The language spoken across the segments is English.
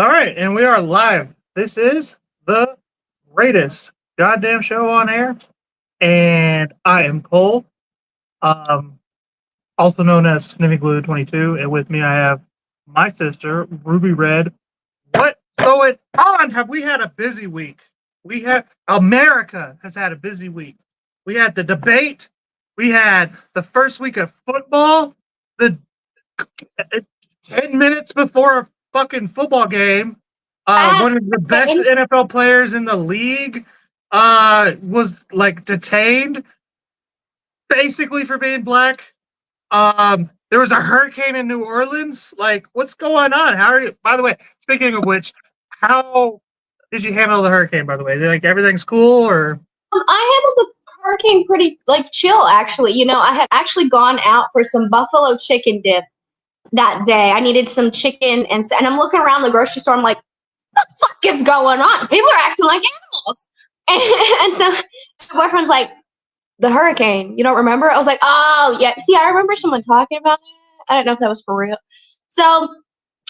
All right, and we are live. This is the greatest goddamn show on air, and I am Cole, um, also known as Sniffy Glue 22, and with me I have my sister Ruby Red. What's going on? Have we had a busy week? We have America has had a busy week. We had the debate. We had the first week of football. The 10 minutes before a fucking football game. One of the best NFL players in the league was like detained basically for being black. There was a hurricane in New Orleans. Like, what's going on? How are you? By the way, speaking of which, how did you handle the hurricane? By the way, like everything's cool, or I handled the hurricane pretty like chill. Actually, I had actually gone out for some buffalo chicken dip that day. I needed some chicken, and I'm looking around the grocery store. I'm like, what the fuck is going on? People are acting like animals. And so my boyfriend's like, the hurricane, you don't remember? I was like, oh, yeah. See, I remember someone talking about it. I don't know if that was for real. So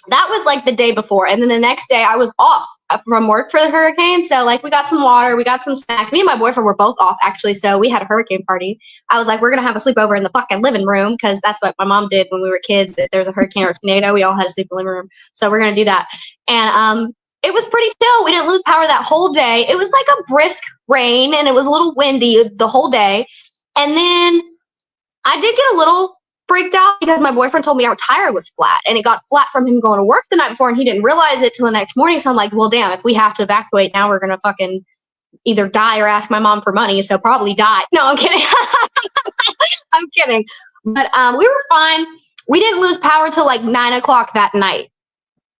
that was like the day before. And then the next day I was off from work for the hurricane. So like we got some water, we got some snacks. Me and my boyfriend were both off actually. So we had a hurricane party. I was like, we're going to have a sleepover in the fucking living room because that's what my mom did when we were kids. If there was a hurricane or a tornado, we all had to sleep in the living room. So we're going to do that. And it was pretty chill. We didn't lose power that whole day. It was like a brisk rain and it was a little windy the whole day. And then I did get a little freaked out because my boyfriend told me our tire was flat and it got flat from him going to work the night before and he didn't realize it till the next morning. So I'm like, well, damn, if we have to evacuate now, we're going to fucking either die or ask my mom for money. So probably die. No, I'm kidding. I'm kidding. But we were fine. We didn't lose power till like 9:00 that night.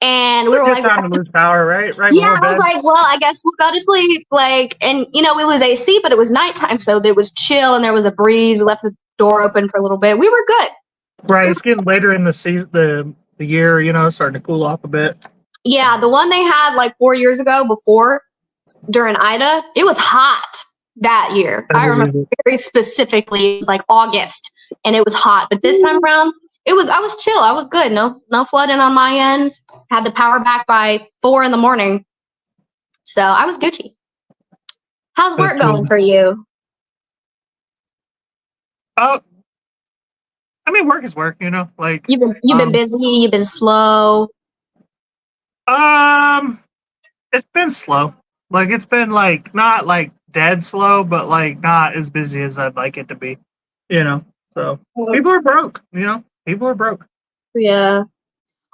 And we were like, time to lose power, right? Yeah, I was like, well, I guess we'll go to sleep. Like, and we lose AC, but it was nighttime, so there was chill and there was a breeze. We left the door open for a little bit. We were good. Right, it's getting later in the season, the year, starting to cool off a bit. Yeah, the one they had like 4 years ago before during Ida, it was hot that year. I remember very specifically. It was like August, and it was hot. But this time around, I was chill. I was good. No flooding on my end. Had the power back by 4 a.m. So I was Gucci. How's work going for you? I mean, work is work, like you've been busy, you've been slow. It's been slow. Like it's been like not like dead slow, but like not as busy as I'd like it to be. So people are broke, People are broke. Yeah.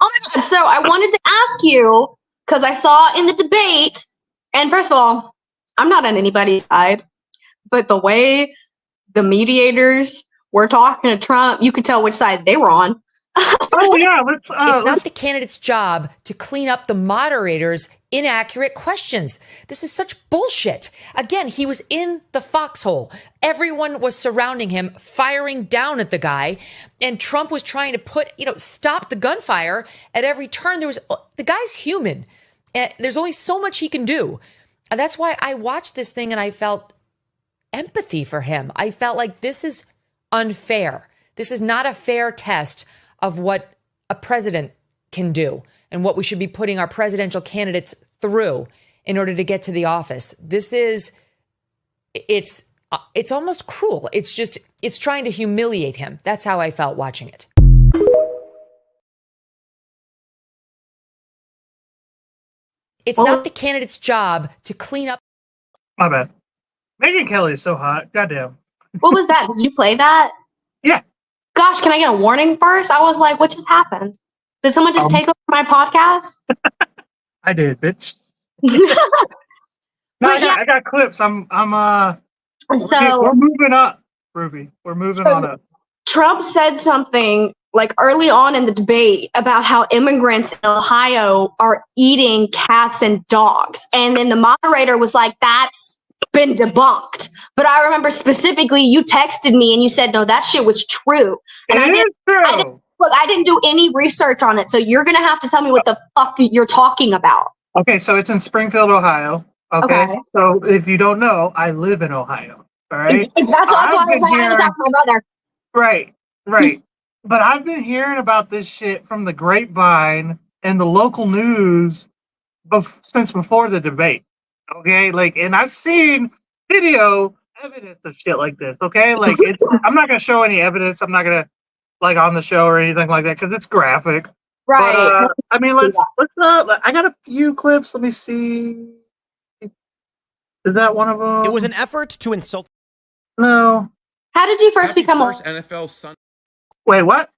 Oh my God. So I wanted to ask you, because I saw in the debate, and first of all, I'm not on anybody's side, but the way the mediators were talking to Trump, you could tell which side they were on. Oh, yeah. It's not the candidate's job to clean up the moderator's inaccurate questions. This is such bullshit. Again, he was in the foxhole. Everyone was surrounding him, firing down at the guy. And Trump was trying to stop the gunfire at every turn. The guy's human. And there's only so much he can do. And that's why I watched this thing and I felt empathy for him. I felt like this is unfair. This is not a fair test of what a president can do and what we should be putting our presidential candidates through in order to get to the office. It's almost cruel. It's trying to humiliate him. That's how I felt watching it. It's not the candidate's job to clean up. My bad. Megyn Kelly is so hot. Goddamn. What was that? Did you play that? Yeah. Gosh, can I get a warning first? I was like, what just happened? Did someone just take over my podcast? I did, bitch. I got clips. We're moving up, Ruby. We're moving on up. Trump said something like early on in the debate about how immigrants in Ohio are eating cats and dogs. And then the moderator was like, that's been debunked. But I remember specifically you texted me and you said, no, that shit was true. And I didn't do any research on it. So you're going to have to tell me what the fuck you're talking about. Okay, so it's in Springfield, Ohio. Okay. So if you don't know, I live in Ohio. All right. That's why I was like, I had to talk to my brother. Right. But I've been hearing about this shit from the grapevine and the local news since before the debate. Okay, like, and I've seen video evidence of shit like this. Okay, like it's. I'm not gonna show any evidence. I'm not gonna like on the show or anything like that because it's graphic. Right. But I mean, let's. I got a few clips. Let me see. Is that one of them? It was an effort to insult. No. How did you first become first NFL Sun? Wait, what?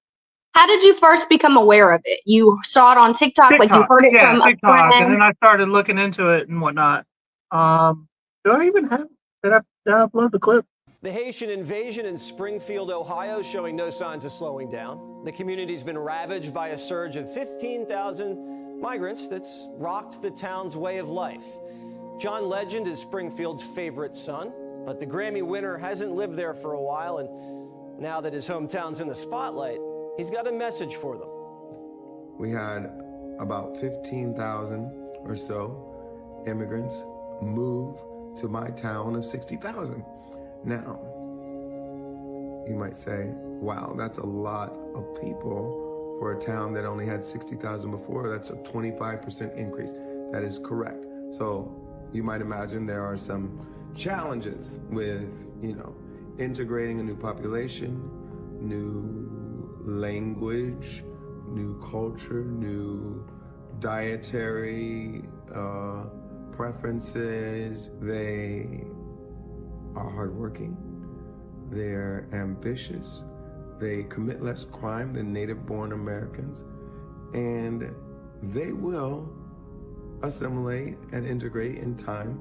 How did you first become aware of it? You saw it on TikTok, like you heard it from TikTok, a friend. and then I started looking into it and whatnot. Do I even have? Did I upload the clip? The Haitian invasion in Springfield, Ohio, showing no signs of slowing down. The community's been ravaged by a surge of 15,000 migrants that's rocked the town's way of life. John Legend is Springfield's favorite son, but the Grammy winner hasn't lived there for a while, and now that his hometown's in the spotlight, he's got a message for them. We had about 15,000 or so immigrants move to my town of 60,000. Now, you might say, wow, that's a lot of people for a town that only had 60,000 before. That's a 25% increase. That is correct. So you might imagine there are some challenges with, integrating a new population, new language, new culture, new dietary preferences. They are hardworking, they're ambitious, they commit less crime than native-born Americans, and they will assimilate and integrate in time.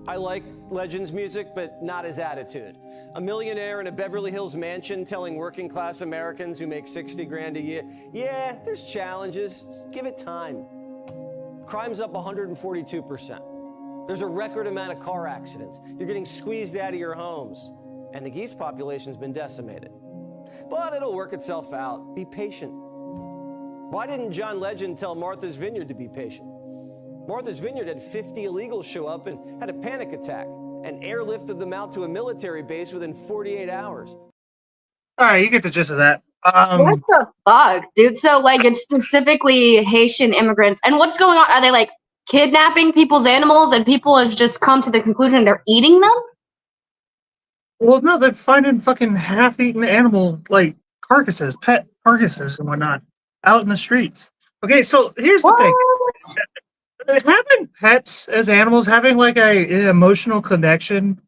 I like Legend's music, but not his attitude. A millionaire in a Beverly Hills mansion telling working class Americans who make 60 grand a year, yeah, there's challenges, just give it time. Crime's up 142%. There's a record amount of car accidents. You're getting squeezed out of your homes. And the geese population's been decimated. But it'll work itself out. Be patient. Why didn't John Legend tell Martha's Vineyard to be patient? Martha's Vineyard had 50 illegals show up and had a panic attack and airlifted them out to a military base within 48 hours. All right, you get the gist of that. What the fuck, dude? So, like, it's specifically Haitian immigrants. And what's going on? Are they, like, kidnapping people's animals and people have just come to the conclusion they're eating them? Well, no, they're finding fucking half-eaten animal, like, carcasses, pet carcasses and whatnot, out in the streets. Okay, so here's the thing. Having pets as animals, having, like, an emotional connection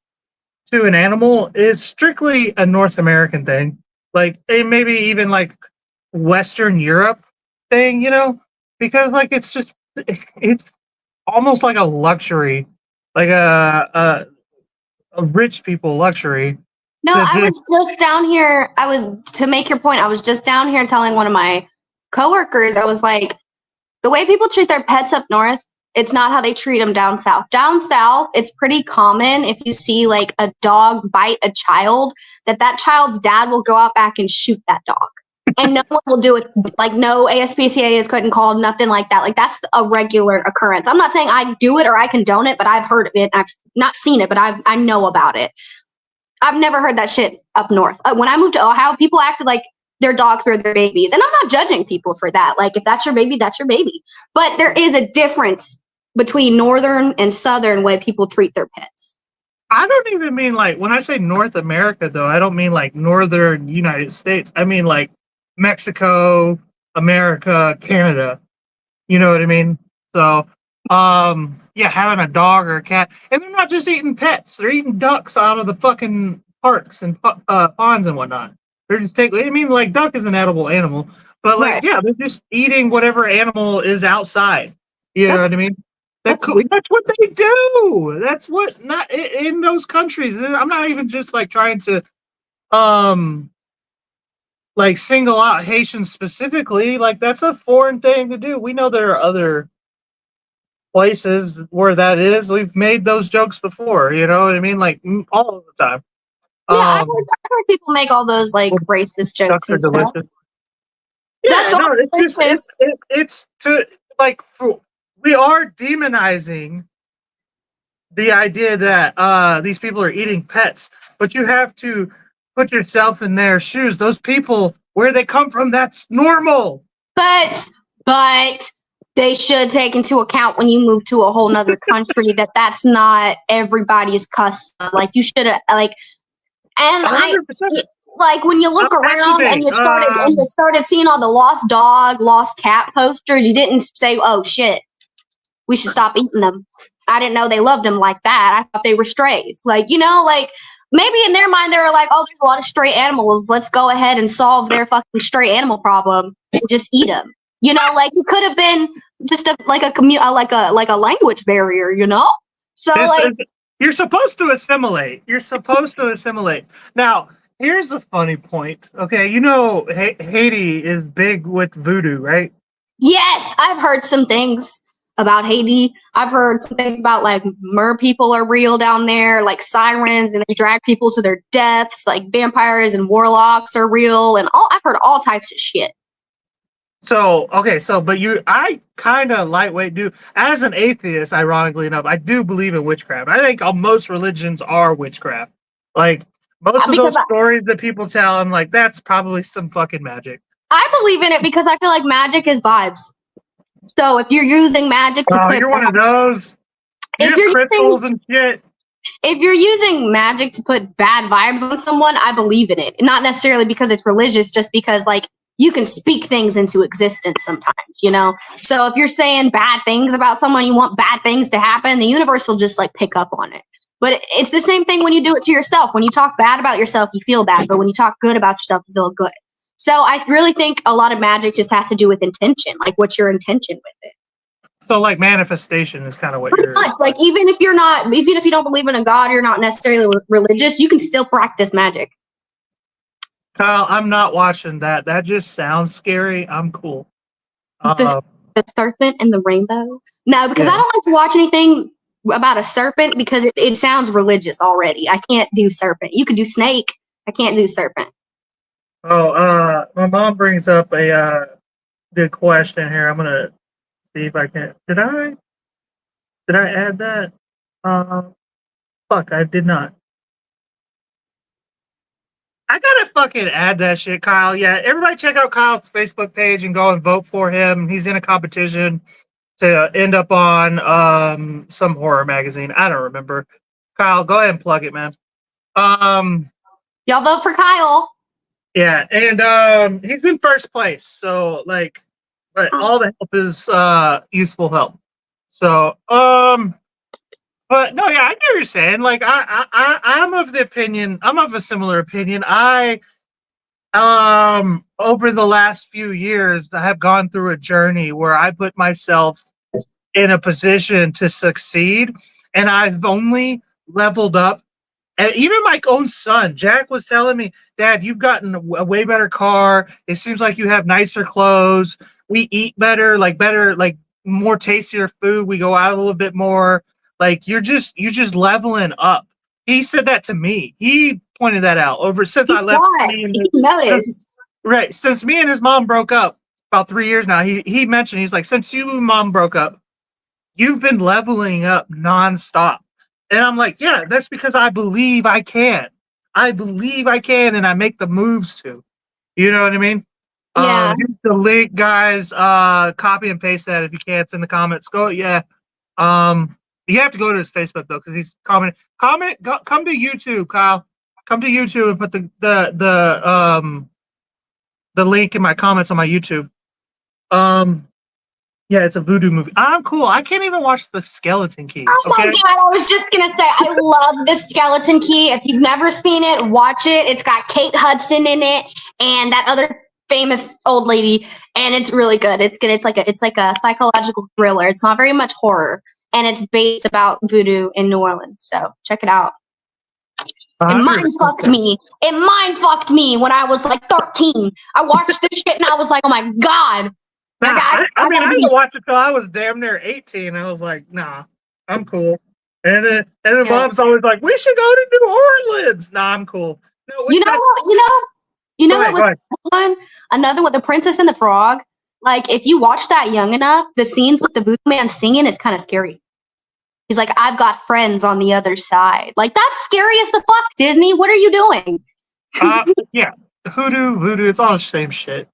to an animal is strictly a North American thing. Like, and maybe even, like, Western Europe thing, Because, like, it's almost like a luxury, like a rich people luxury. No, I was just down here. To make your point, I was just down here telling one of my coworkers, I was like, the way people treat their pets up north, it's not how they treat them down south. Down south, it's pretty common if you see like a dog bite a child, that child's dad will go out back and shoot that dog. And no one will do it, like no ASPCA is couldn't call, nothing like that. Like that's a regular occurrence. I'm not saying I do it or I condone it, but I've heard of it. I've not seen it, but I know about it. I've never heard that shit up north. When I moved to Ohio, people acted like their dogs were their babies. And I'm not judging people for that. Like if that's your baby, that's your baby. But there is a difference between northern and southern way people treat their pets. I don't even mean like, when I say North America though, I don't mean like northern United States. I mean like Mexico, America, Canada. You know what I mean? So, yeah, having a dog or a cat, and they're not just eating pets; they're eating ducks out of the fucking parks and ponds and whatnot. They're just taking. I mean, like duck is an edible animal, but like, yeah, they're just eating whatever animal is outside. You know what I mean? That's what they do. That's what not in those countries. I'm not even just like trying to, like single out Haitians specifically. Like that's a foreign thing to do. We know there are other places where that is. We've made those jokes before. You know what I mean? Like all of the time. Yeah, I've heard people make all those like racist jokes and stuff. Yeah, no, it's to like we are demonizing the idea that these people are eating pets, but you have to put yourself in their shoes. Those people, where they come from, that's normal. But They should take into account when you move to a whole nother country that that's not everybody's custom. Like you should have and 100%. like when you look around and you started seeing all the lost dog, lost cat posters, you didn't say, "Oh shit, we should stop eating them." I didn't know they loved them like that. I thought they were strays. Like, like maybe in their mind they were like, "Oh, there's a lot of stray animals. Let's go ahead and solve their fucking stray animal problem and just eat them." Like it could have been just a language barrier. So you're supposed to assimilate. Now, here's a funny point. Okay, Haiti is big with voodoo, right? Yes, I've heard some things about Haiti. I've heard some things about like mer people are real down there, like sirens, and they drag people to their deaths. Like vampires and warlocks are real, and I've heard all types of shit. So, okay, but I kind of lightweight do. As an atheist, ironically enough, I do believe in witchcraft. I think most religions are witchcraft. Like, most of those stories that people tell, I'm like, that's probably some fucking magic. I believe in it because I feel like magic is vibes. So if you're using magic to you're one of those. You have crystals and shit. If you're using magic to put bad vibes on someone, I believe in it. Not necessarily because it's religious, just because, like, you can speak things into existence sometimes, So if you're saying bad things about someone, you want bad things to happen, the universe will just like pick up on it. But it's the same thing when you do it to yourself. When you talk bad about yourself, you feel bad. But when you talk good about yourself, you feel good. So I really think a lot of magic just has to do with intention, like what's your intention with it. So like manifestation is kind of what pretty much like even if you don't believe in a god, you're not necessarily religious, you can still practice magic. Kyle, I'm not watching that. That just sounds scary. I'm cool. The serpent and the rainbow? No, because I don't like to watch anything about a serpent because it sounds religious already. I can't do serpent. You could do snake. I can't do serpent. Oh, my mom brings up a good question here. I'm gonna see if I can. Did I add that? Fuck, I did not. I gotta fucking add that shit, Kyle. Yeah, everybody check out Kyle's Facebook page and go and vote for him. He's in a competition to end up on some horror magazine. I don't remember. Kyle, go ahead and plug it, man. Y'all vote for Kyle. Yeah, and he's in first place. So like, but all the help is useful help. So but no, yeah, I get what you're saying. Like, I'm of the opinion. I'm of a similar opinion. I, over the last few years, I have gone through a journey where I put myself in a position to succeed, and I've only leveled up. And even my own son, Jack, was telling me, "Dad, you've gotten a way better car. It seems like you have nicer clothes. We eat better, like more tastier food. We go out a little bit more." Like you're just leveling up. He said that to me. He pointed that out since I left. He noticed. Right. Since me and his mom broke up about 3 years now, he mentioned, he's like, since you and mom broke up, you've been leveling up nonstop. And I'm like, yeah, that's because I believe I can. I believe I can, and I make the moves to. You know what I mean? Yeah. Here's the link, guys. Copy and paste that if you can. It's in the comments. Go, yeah. You have to go to his Facebook though, because he's commenting. Come to YouTube, Kyle. Come to YouTube and put the link in my comments on my YouTube. Yeah, it's a voodoo movie. I'm cool. I can't even watch The Skeleton Key. Oh my god, I was just gonna say I love The Skeleton Key. If you've never seen it, watch it. It's got Kate Hudson in it and that other famous old lady, and it's really good. It's good. It's like a psychological thriller. It's not very much horror. And it's based about voodoo in New Orleans. So check it out. It mind fucked me. It mind fucked me when I was like 13. I watched this shit and I was like, oh my god. I didn't watch it till I was damn near 18. I was like, nah, I'm cool. And then mom's always like, we should go to New Orleans. Nah, I'm cool. No, you know what was one? Another one, The Princess and the Frog. Like, if you watch that young enough, the scenes with the voodoo man singing is kind of scary. He's like, I've got friends on the other side. Like, that's scary as the fuck, Disney. What are you doing? Yeah, voodoo, it's all the same shit.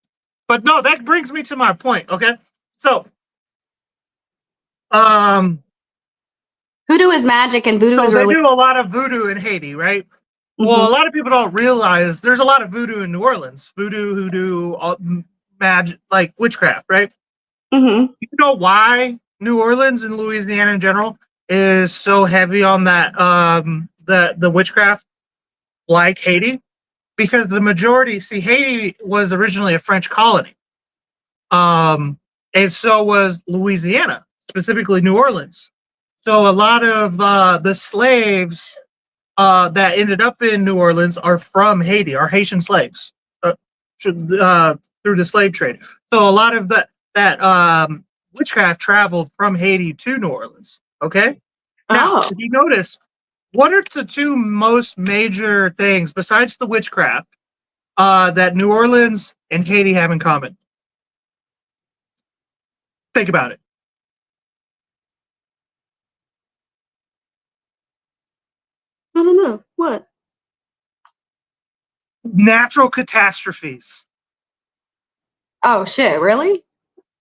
But no, that brings me to my point, okay? So, Voodoo is magic, and voodoo So is they really. do a lot of voodoo in Haiti, right? Well, a lot of people don't realize there's a lot of voodoo in New Orleans. Voodoo, hoodoo, magic, like witchcraft, right? Mm-hmm. You know why New Orleans and Louisiana in general is so heavy on that the witchcraft like Haiti? Because the majority, see, Haiti was originally a French colony. And so was Louisiana, specifically New Orleans. So a lot of the slaves that ended up in New Orleans are from Haiti, are Haitian slaves through the slave trade. So a lot of that witchcraft traveled from Haiti to New Orleans. Okay. Now, Oh. if you notice, what are the two most major things besides the witchcraft that New Orleans and Haiti have in common? Think about it. I don't know. What? Natural catastrophes. Oh, shit. Really?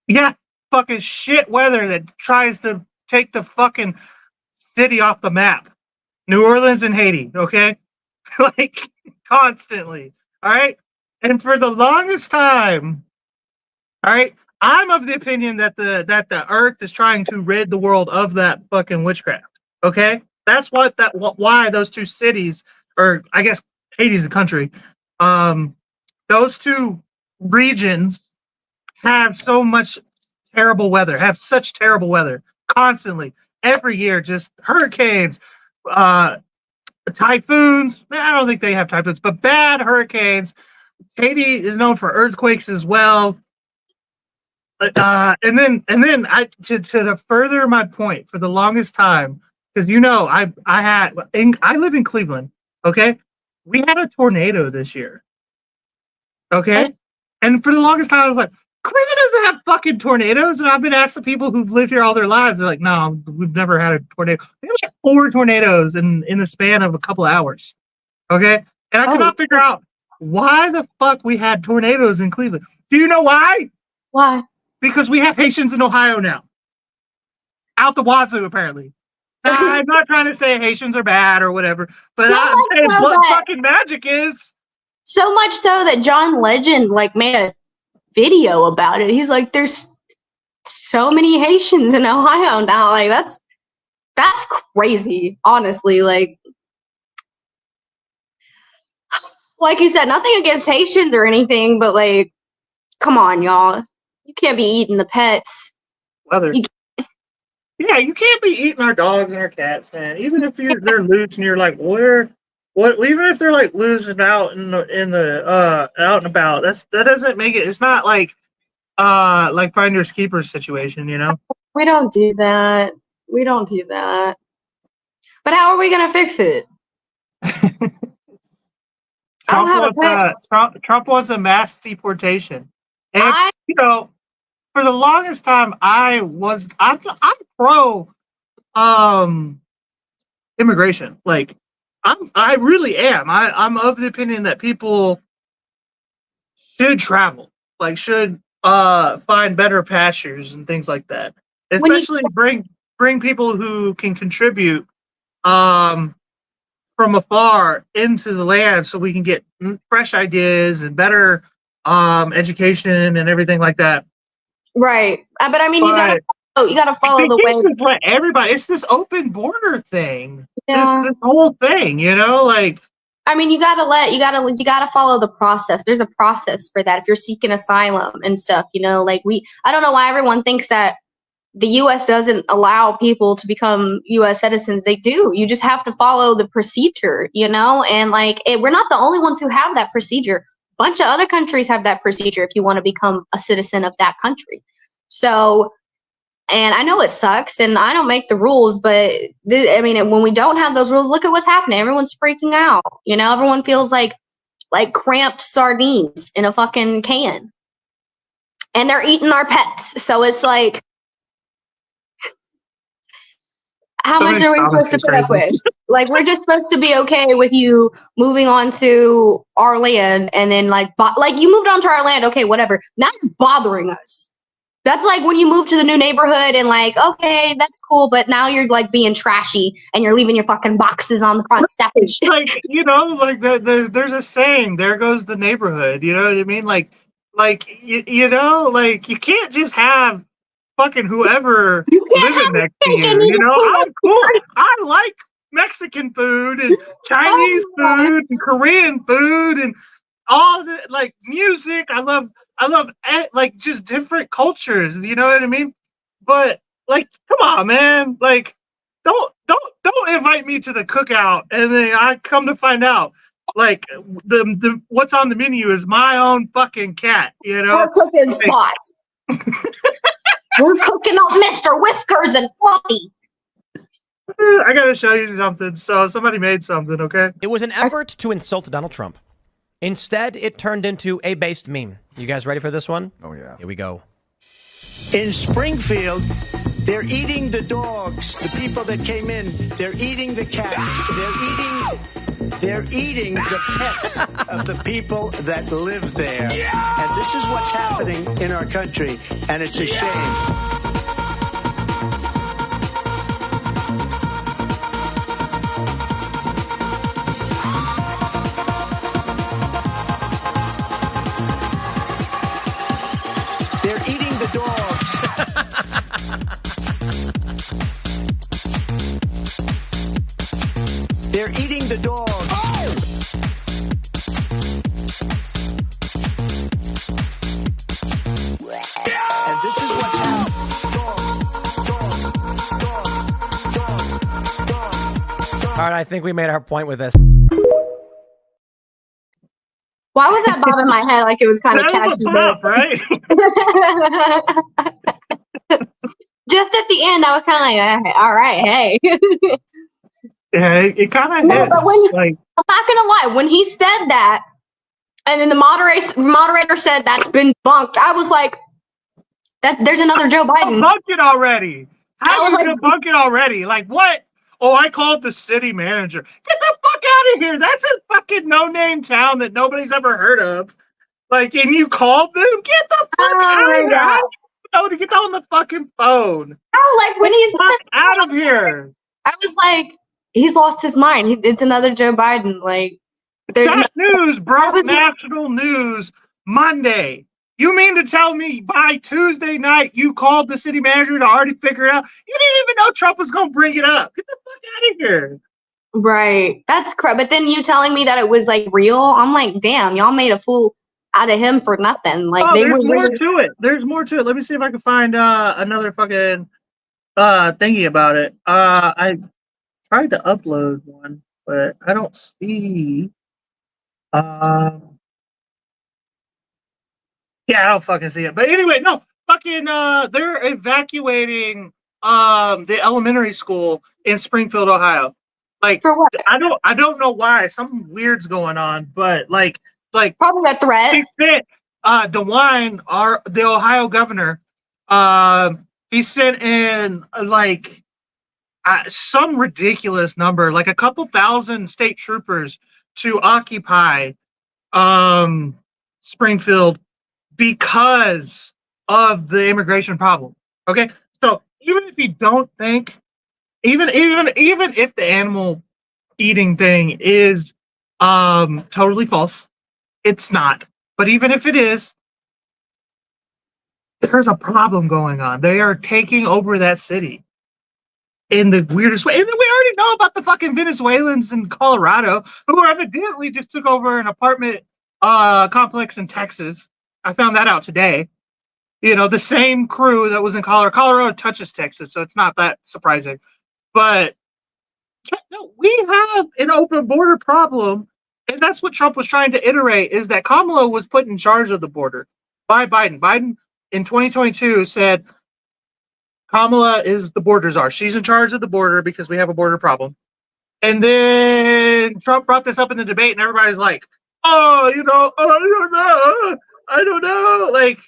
Yeah, fucking shit weather that tries to take the fucking city off the map. New Orleans and Haiti, okay? Like constantly. All right. And for the longest time, all right, I'm of the opinion that the earth is trying to rid the world of that fucking witchcraft. Okay? That's why those two cities, or I guess Haiti's a country, those two regions have so much terrible weather, have such terrible weather constantly every year, just hurricanes, typhoons. I don't think they have typhoons, but bad hurricanes. Haiti is known for earthquakes as well. And then I to further my point, for the longest time, because I live in Cleveland. Okay, we had a tornado this year. Okay, and for the longest time I was like, Cleveland doesn't have fucking tornadoes. And I've been asking people who've lived here all their lives. They're like, no, we've never had a tornado. We had like 4 tornadoes in the span of a couple hours. Okay. And I cannot figure out why the fuck we had tornadoes in Cleveland. Do you know why? Why? Because we have Haitians in Ohio now. Out the wazoo, apparently. I'm not trying to say Haitians are bad or whatever, but So I'm much saying so what that- fucking magic is. So much so that John Legend like made a video about it. He's like, "There's so many Haitians in Ohio now." Like that's crazy. Honestly, like you said, nothing against Haitians or anything, but like, come on, y'all. You can't be eating the pets. Weather. Yeah, you can't be eating our dogs and our cats, man. Even if they're loose and you're like, what? Even if they're like loose and out in the out and about, that doesn't make it. It's not like finders keepers situation, you know. We don't do that. We don't do that. But how are we gonna fix it? Trump wants a mass deportation, and for the longest time, I'm pro immigration. Like, I really am. I'm of the opinion that people should travel, like should find better pastures and things like that. Especially bring people who can contribute from afar into the land, so we can get fresh ideas and better education and everything like that. Right, but I mean, you gotta follow the way. Let everybody. It's this open border thing. Yeah. This whole thing, you know, like. I mean, you gotta follow the process. There's a process for that. If you're seeking asylum and stuff, you know, like I don't know why everyone thinks that the U.S. doesn't allow people to become U.S. citizens. They do. You just have to follow the procedure, you know, and we're not the only ones who have that procedure. A bunch of other countries have that procedure if you want to become a citizen of that country. So, and I know it sucks and I don't make the rules, but I mean, when we don't have those rules, look at what's happening. Everyone's freaking out. You know, everyone feels like cramped sardines in a fucking can. And they're eating our pets. So it's like, how much are we supposed to put up with? Like, we're just supposed to be okay with you moving on to our land, and then you moved on to our land, okay, whatever. Now you're bothering us. That's like when you move to the new neighborhood and like, okay, that's cool, but now you're like being trashy and you're leaving your fucking boxes on the front step and shit. Like, like there's a saying, there goes the neighborhood. You know what I mean? Like like you can't just have fucking whoever You can't living have next to cake and you. eat a I'm cool. I like Mexican food and Chinese food and Korean food and all the like music. I love like just different cultures. You know what I mean? But like, come on, man. Like, don't invite me to the cookout and then I come to find out like the what's on the menu is my own fucking cat. We're cooking Like, spots. We're cooking up Mr. Whiskers and Fluffy. I gotta show you something. So somebody made something, okay? It was an effort to insult Donald Trump. Instead, it turned into a based meme. You guys ready for this one? Oh, yeah. Here we go. In Springfield, they're eating the dogs, the people that came in. They're eating the cats. They're eating the pets of the people that live there. And this is what's happening in our country, and it's a shame. They're eating the dogs. They're eating the dogs. And this is what's happening. All right, I think we made our point with this. Why was that bobbing my head like it was kind of That was catchy? pop, right? Just at the end, I was kind of like, all right, hey. Yeah, it kind of No, hits. but when- Like, I'm not gonna lie, when he said that, and then the moderator said that's been debunked, I was like, "That there's another Joe Biden." debunk it already. How I you was like- debunk it already? Like what? Oh, I called the city manager. Get the fuck out of here. That's a fucking no-name town that nobody's ever heard of. Like, and you called them? Get the fuck Oh out my of here. God. How do you know to get on the fucking phone? Oh, like when he's Fuck out of here. I was like, he's lost his mind. It's another Joe Biden. Like, there's That news broke was- national news Monday. You mean to tell me by Tuesday night you called the city manager to already figure it out? You didn't even know Trump was going to bring it up. Get the fuck out of here. right. That's correct. But then you telling me that it was like real, I'm like, damn, y'all made a fool out of him for nothing. Like Oh, they there's were more really- to it. There's more to it. Let me see if I can find another fucking thingy about it. I tried to upload one, but I don't see. Yeah, I don't fucking see it. But anyway, no, fucking they're evacuating the elementary school in Springfield, Ohio. Like for what? I don't know why. Something weird's going on, but like Probably a threat. they said DeWine, the Ohio governor, he sent in like some ridiculous number, like a couple thousand state troopers to occupy Springfield because of the immigration problem. Okay, so even if you don't think, even if the animal eating thing is totally false, it's not. But even if it is, there's a problem going on. They are taking over that city in the weirdest way. And then we already know about the fucking Venezuelans in Colorado who evidently just took over an apartment complex in Texas. I found that out today. You know, the same crew that was in Colorado. Colorado touches Texas, so it's not that surprising. But no, we have an open border problem. And that's what Trump was trying to iterate, is that Kamala was put in charge of the border by Biden. Biden in 2022 said Kamala is the border czar. She's in charge of the border because we have a border problem. And then Trump brought this up in the debate and everybody's like, oh, I don't know. Like,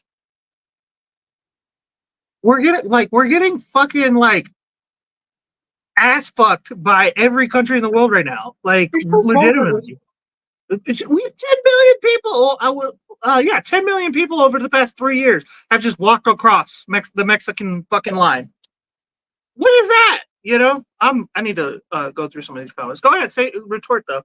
we're getting fucking like ass fucked by every country in the world right now. Like, They're so legitimately. We have 10 billion people. 10 million people over the past 3 years have just walked across the Mexican fucking line. What is that? You know, I need to go through some of these comments. Go ahead, retort though.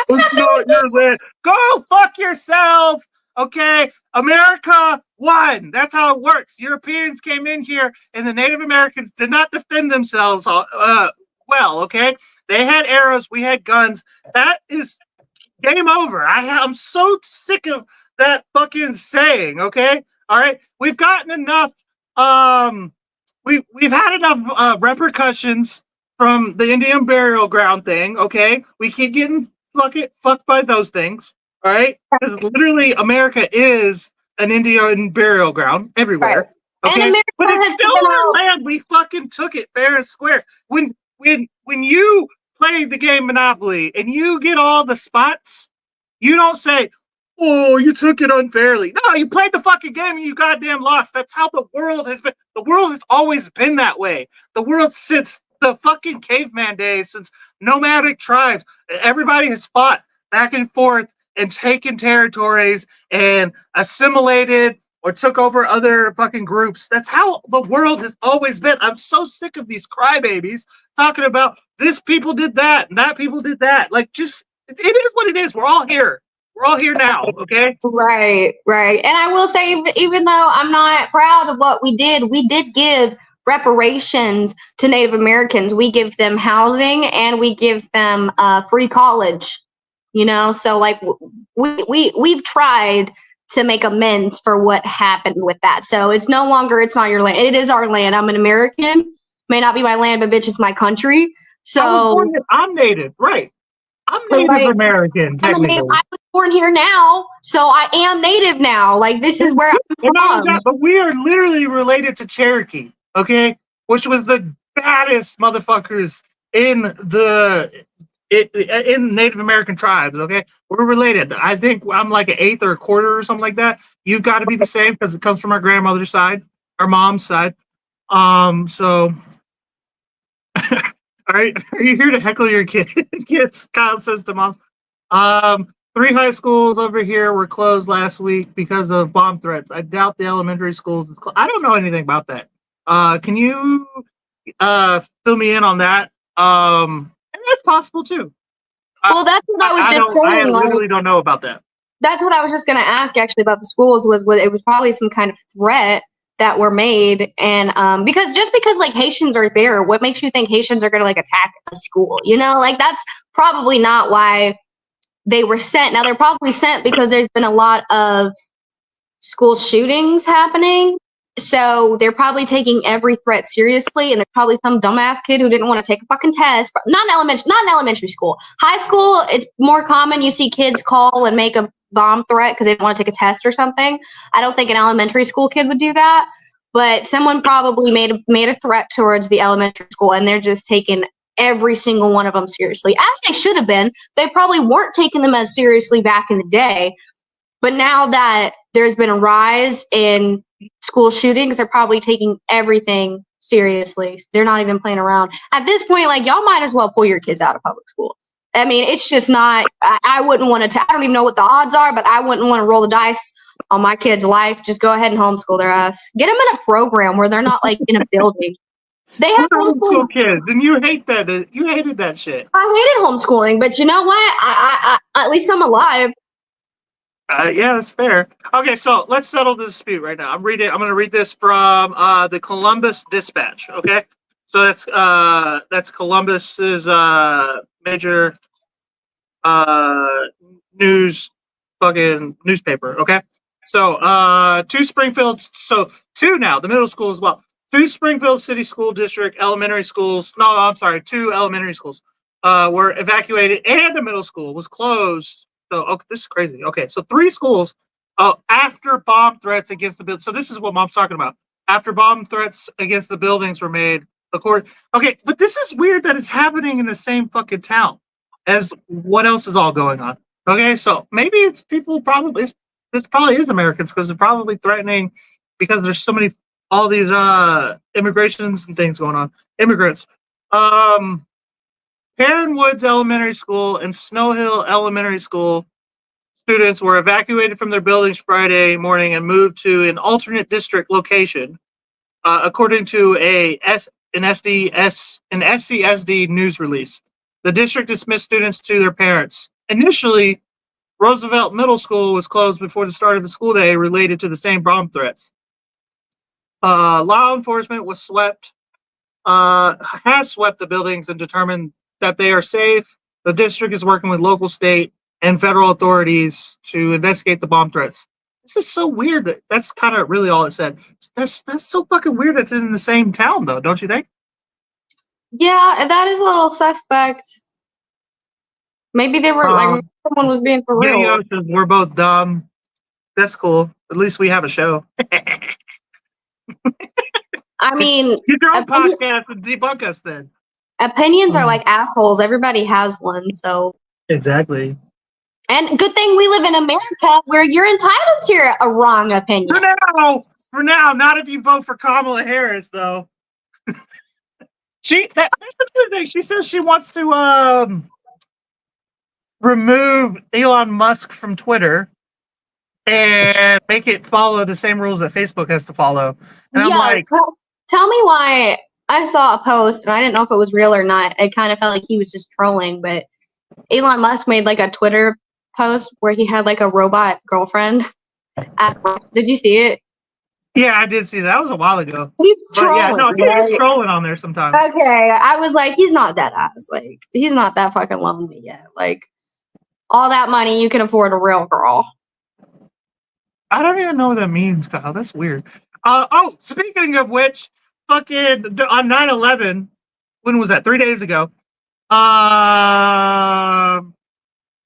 It's not your land. Go fuck yourself. Okay, America won. That's how it works. Europeans came in here, and the Native Americans did not defend themselves well. Okay, they had arrows, we had guns. That is game over. I'm so sick of that fucking saying. Okay, all right, we've gotten enough. We've had enough repercussions from the Indian burial ground thing. Okay, we keep getting fucked by those things. All right, because literally America is an Indian burial ground everywhere. Right. Okay, but it's still our land. We fucking took it fair and square. When you play the game Monopoly and you get all the spots, you don't say, "Oh, you took it unfairly." No, you played the fucking game and you goddamn lost. That's how the world has been. The world has always been that way. The world since the fucking caveman days, since nomadic tribes, everybody has fought back and forth and taken territories and assimilated or took over other fucking groups. That's how the world has always been. I'm so sick of these crybabies talking about this people did that and that people did that. Like, just, it is what it is. We're all here. We're all here now, okay? Right. And I will say, even though I'm not proud of what we did give reparations to Native Americans. We give them housing and we give them free college. You know, so like we've tried to make amends for what happened with that. So it's no longer, it's not your land. It is our land. I'm an American. May not be my land, but bitch, it's my country. So I'm Native, right? I'm Native American, technically. I was born here now, so I am Native now. Like, this is where I'm from. But we are literally related to Cherokee, okay? Which was the baddest motherfuckers in Native American tribes, okay? We're related. I think I'm like an eighth or a quarter or something like that. You've got to be the same because it comes from our grandmother's side, our mom's side. So, all right, are you here to heckle your kids? Kyle says to mom. 3 high schools over here were closed last week because of bomb threats. I doubt the elementary schools. I don't know anything about that. Can you fill me in on that? And that's possible too. Well, that's what I was just saying. I literally don't know about that. That's what I was just going to ask actually about the schools was it was probably some kind of threat that were made. And because like Haitians are there, what makes you think Haitians are going to like attack a school? You know, like that's probably not why they were sent. Now they're probably sent because there's been a lot of school shootings happening. So they're probably taking every threat seriously, and there's probably some dumbass kid who didn't want to take a fucking test. Not in elementary school. High school, it's more common. You see kids call and make a bomb threat because they didn't want to take a test or something. I don't think an elementary school kid would do that, but someone probably made a threat towards the elementary school, and they're just taking every single one of them seriously, as they should have been. They probably weren't taking them as seriously back in the day, but now that there's been a rise in school shootings, they're probably taking everything seriously. They're not even playing around. At this point, like, y'all might as well pull your kids out of public school. I mean, it's just not, I wouldn't want to, I don't even know what the odds are, but I wouldn't want to roll the dice on my kid's life. Just go ahead and homeschool their ass. Get them in a program where they're not like in a building. They have homeschool kids, and you hate that. You hated that shit. I hated homeschooling, but you know what? I at least I'm alive. Yeah, that's fair. Okay, so let's settle this dispute right now. I'm going to read this from the Columbus Dispatch. Okay, so that's Columbus's major news fucking newspaper. Okay, so two Springfield, two now the middle school as well. 2 Springfield City School District elementary schools. No, I'm sorry, 2 elementary schools were evacuated, and the middle school was closed. So, this is crazy. Okay, so 3 schools after bomb threats against the building. So this is what Mom's talking about. After bomb threats against the buildings were made, okay, but this is weird that it's happening in the same fucking town as what else is all going on. Okay, so maybe it's people probably. This probably is Americans because they're probably threatening because there's so many all these immigrations and things going on. Immigrants. Perrin Woods Elementary School and Snow Hill Elementary School students were evacuated from their buildings Friday morning and moved to an alternate district location, according to an SCSD news release. The district dismissed students to their parents. Initially, Roosevelt Middle School was closed before the start of the school day related to the same bomb threats. Law enforcement has swept the buildings and determined that they are safe. The district is working with local, state, and federal authorities to investigate the bomb threats. This is so weird. That's kind of really all it said. That's so fucking weird. That's in the same town, though, don't you think? Yeah, that is a little suspect. Maybe they were like someone was being for real. Yo says we're both dumb. That's cool. At least we have a show. I mean, get your own podcast and debunk us then. Opinions are like assholes. Everybody has one, so exactly. And good thing we live in America where you're entitled to a wrong opinion. For now, not if you vote for Kamala Harris, though. She says she wants to remove Elon Musk from Twitter and make it follow the same rules that Facebook has to follow. And I'm like, tell me why. I saw a post and I didn't know if it was real or not. It kind of felt like he was just trolling, but Elon Musk made like a Twitter post where he had like a robot girlfriend. Did you see it? Yeah, I did see that. That was a while ago. He's trolling. Yeah, he's trolling on there sometimes. Okay, I was like, he's not that ass. Like, he's not that fucking lonely yet. Like, all that money, you can afford a real girl. I don't even know what that means, Kyle. That's weird. Speaking of which, fucking on 9/11, when was that? 3 days ago.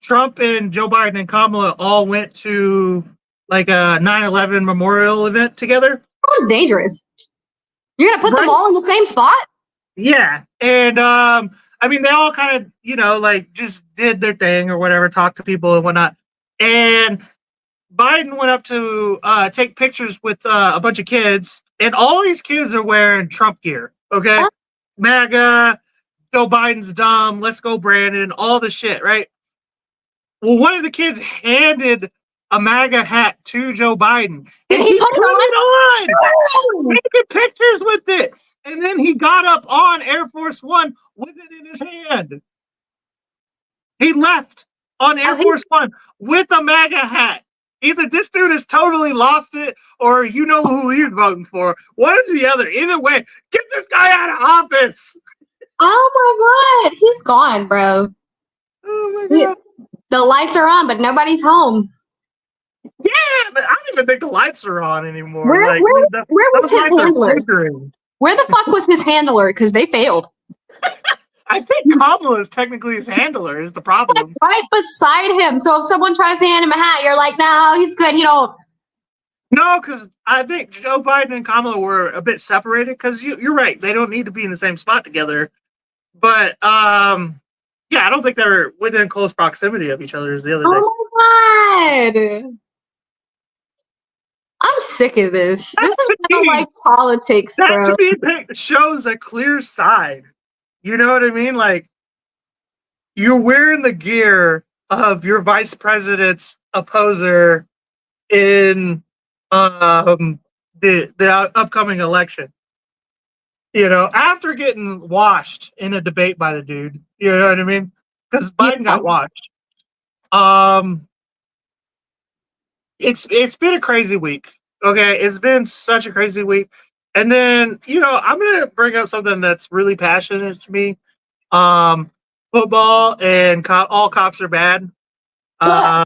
Trump and Joe Biden and Kamala all went to like a 9/11 memorial event together. That was dangerous. You're gonna put them all in the same spot? Yeah, and I mean, they all kind of, like just did their thing or whatever, talked to people and whatnot. And Biden went up to take pictures with a bunch of kids, and all these kids are wearing Trump gear. Okay, MAGA, Joe Biden's dumb, let's go Brandon, all the shit, right? Well, one of the kids handed a MAGA hat to Joe Biden, and he put it on, taking pictures with it, and then he got up on Air Force One with it in his hand. He left on Air Force One with a MAGA hat. Either this dude has totally lost it, or you know who he's voting for. One or the other. Either way, get this guy out of office. Oh my God, he's gone, bro. Oh my God. The lights are on, but nobody's home. Yeah, but I don't even think the lights are on anymore. Where was his handler? Where the fuck was his handler? Because they failed. I think Kamala is technically his handler, is the problem. Right beside him. So if someone tries to hand him a hat, you're like, no, he's good. You don't. No, because I think Joe Biden and Kamala were a bit separated, because you're right. They don't need to be in the same spot together. But, yeah, I don't think they're within close proximity of each other as the other day. Oh, my God. I'm sick of this. This is not like politics, bro. That to me shows a clear side. You know what I mean? Like, you're wearing the gear of your vice president's opposer in the upcoming election. After getting washed in a debate by the dude. You know what I mean? Because Biden got washed. It's been a crazy week. Okay, it's been such a crazy week. And then, I'm going to bring up something that's really passionate to me. Football and all cops are bad. Tyreek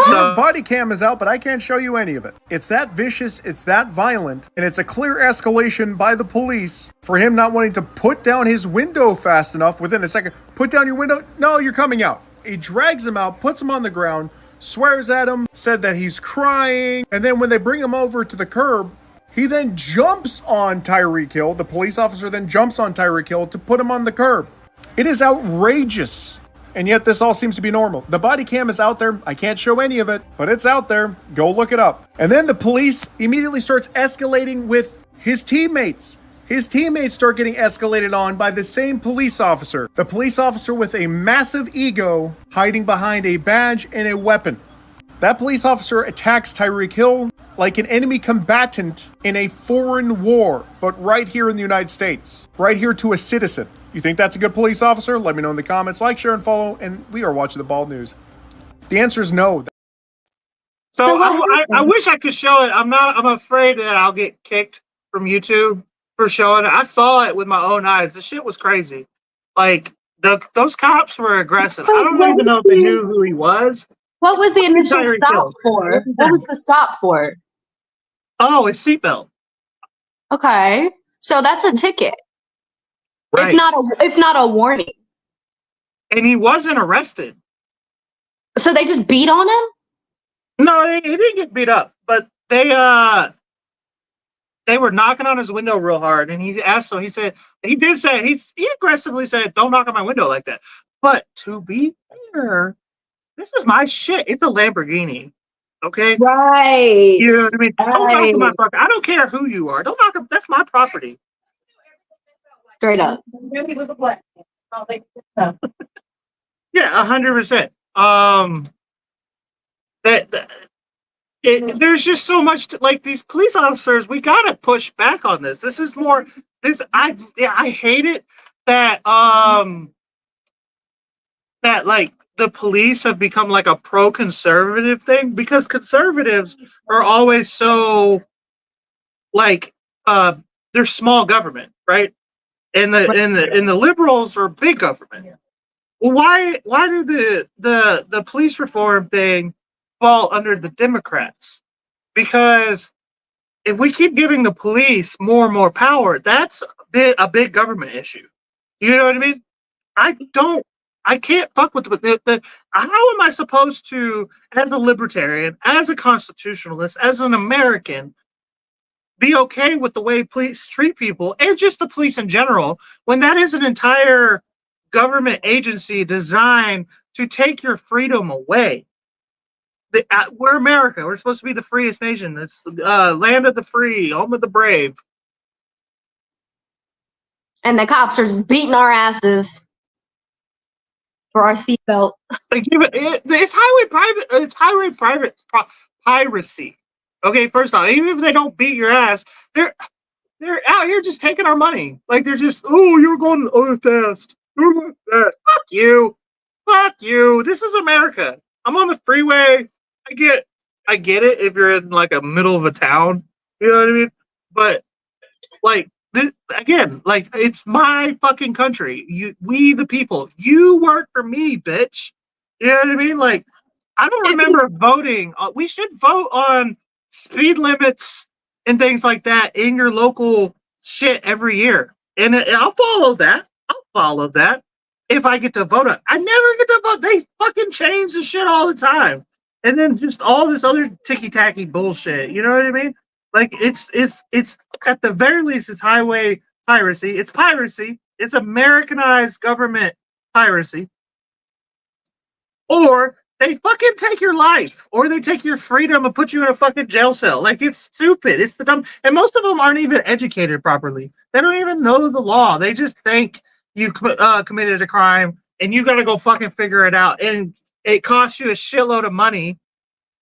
Hill's body cam is out, but I can't show you any of it. It's that vicious, it's that violent, and it's a clear escalation by the police for him not wanting to put down his window fast enough within a second. Put down your window? No, you're coming out. He drags him out, puts him on the ground, swears at him, said that he's crying, and then when they bring him over to the curb, he then jumps on Tyreek Hill. The police officer then jumps on Tyreek Hill to put him on the curb. It is outrageous. And yet this all seems to be normal. The body cam is out there. I can't show any of it, but it's out there. Go look it up. And then the police immediately starts escalating with his teammates. his teammates start getting escalated on by the same police officer. The police officer with a massive ego hiding behind a badge and a weapon. That police officer attacks Tyreek Hill like an enemy combatant in a foreign war, but right here in the United States. Right here to a citizen. You think that's a good police officer? Let me know in the comments. Like, share, and follow. And we are watching the Bald News. The answer is no. So I wish I could show it. I'm afraid that I'll get kicked from YouTube for showing it. I saw it with my own eyes. The shit was crazy. Like, those cops were aggressive. I don't even know if they knew who he was. What was the initial Tyreek stop Hill. for? What was the stop for? Oh, his seatbelt. Okay, so that's a ticket. Right. If not a warning. And he wasn't arrested. So they just beat on him? No, he didn't get beat up, but they were knocking on his window real hard, and he asked him. He aggressively said, "Don't knock on my window like that." But to be fair, this is my shit. It's a Lamborghini, okay? Right. You know what I mean? Right. Don't knock on my property. I don't care who you are. Don't knock on. That's my property. Straight up. He was a black man. Yeah, 100%. There's just so much like these police officers. We gotta push back on this. This is more. I hate it that that like the police have become like a pro-conservative thing, because conservatives are always so like they're small government, right? And the liberals are big government. Well, why do the police reform thing fall under the Democrats? Because if we keep giving the police more and more power, that's a big government issue. You know what I mean? I can't fuck with the how am I supposed to, as a libertarian, as a constitutionalist, as an American, be okay with the way police treat people, and just the police in general, when that is an entire government agency designed to take your freedom away? We're America. We're supposed to be the freest nation. It's land of the free, home of the brave. And the cops are just beating our asses for our seatbelt. It's highway private piracy. Okay, first off, even if they don't beat your ass, they're out here just taking our money. Like, they're just, oh, you're going fast. Fuck you. Fuck you. This is America. I'm on the freeway. I get it if you're in like a middle of a town. You know what I mean? But like again, like, it's my fucking country. We the people. You work for me, bitch. You know what I mean? Like, I don't remember voting. We should vote on speed limits and things like that in your local shit every year. And I'll follow that. If I get to vote on. I never get to vote. They fucking change the shit all the time. And then just all this other ticky-tacky bullshit. You know what I mean? Like, it's at the very least, it's highway piracy. It's piracy. It's Americanized government piracy. Or they fucking take your life, or they take your freedom and put you in a fucking jail cell. Like, it's stupid. It's the dumb. And most of them aren't even educated properly. They don't even know the law. They just think you committed a crime and you got to go fucking figure it out. And it costs you a shitload of money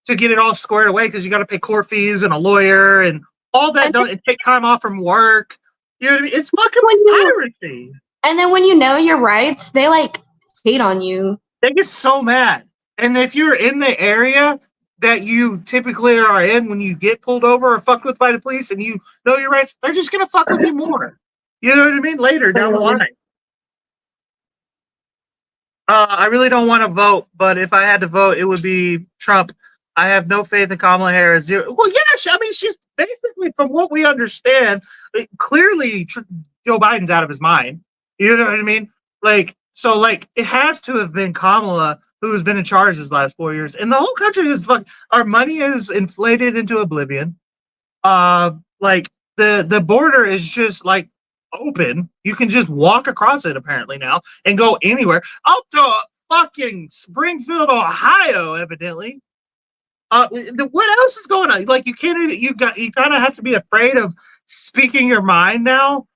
to get it all squared away, because you got to pay court fees and a lawyer and all that. And take time off from work. You know what I mean? It's fucking piracy. And then when you know your rights, they like hate on you. They get so mad. And if you're in the area that you typically are in when you get pulled over or fucked with by the police and you know your rights, they're just going to fuck with you more. You know what I mean? Later down the line. I really don't want to vote, but if I had to vote, it would be Trump. I have no faith in Kamala Harris. Well, yeah, I mean, she's basically, from what we understand, clearly Joe Biden's out of his mind. You know what I mean? Like, so, like, it has to have been Kamala who's been in charge this last 4 years, and the whole country is our money is inflated into oblivion. Like, the border is just like open. You can just walk across it apparently now and go anywhere up to fucking Springfield, Ohio, evidently. What else is going on? Like, you can't even, you kind of have to be afraid of speaking your mind now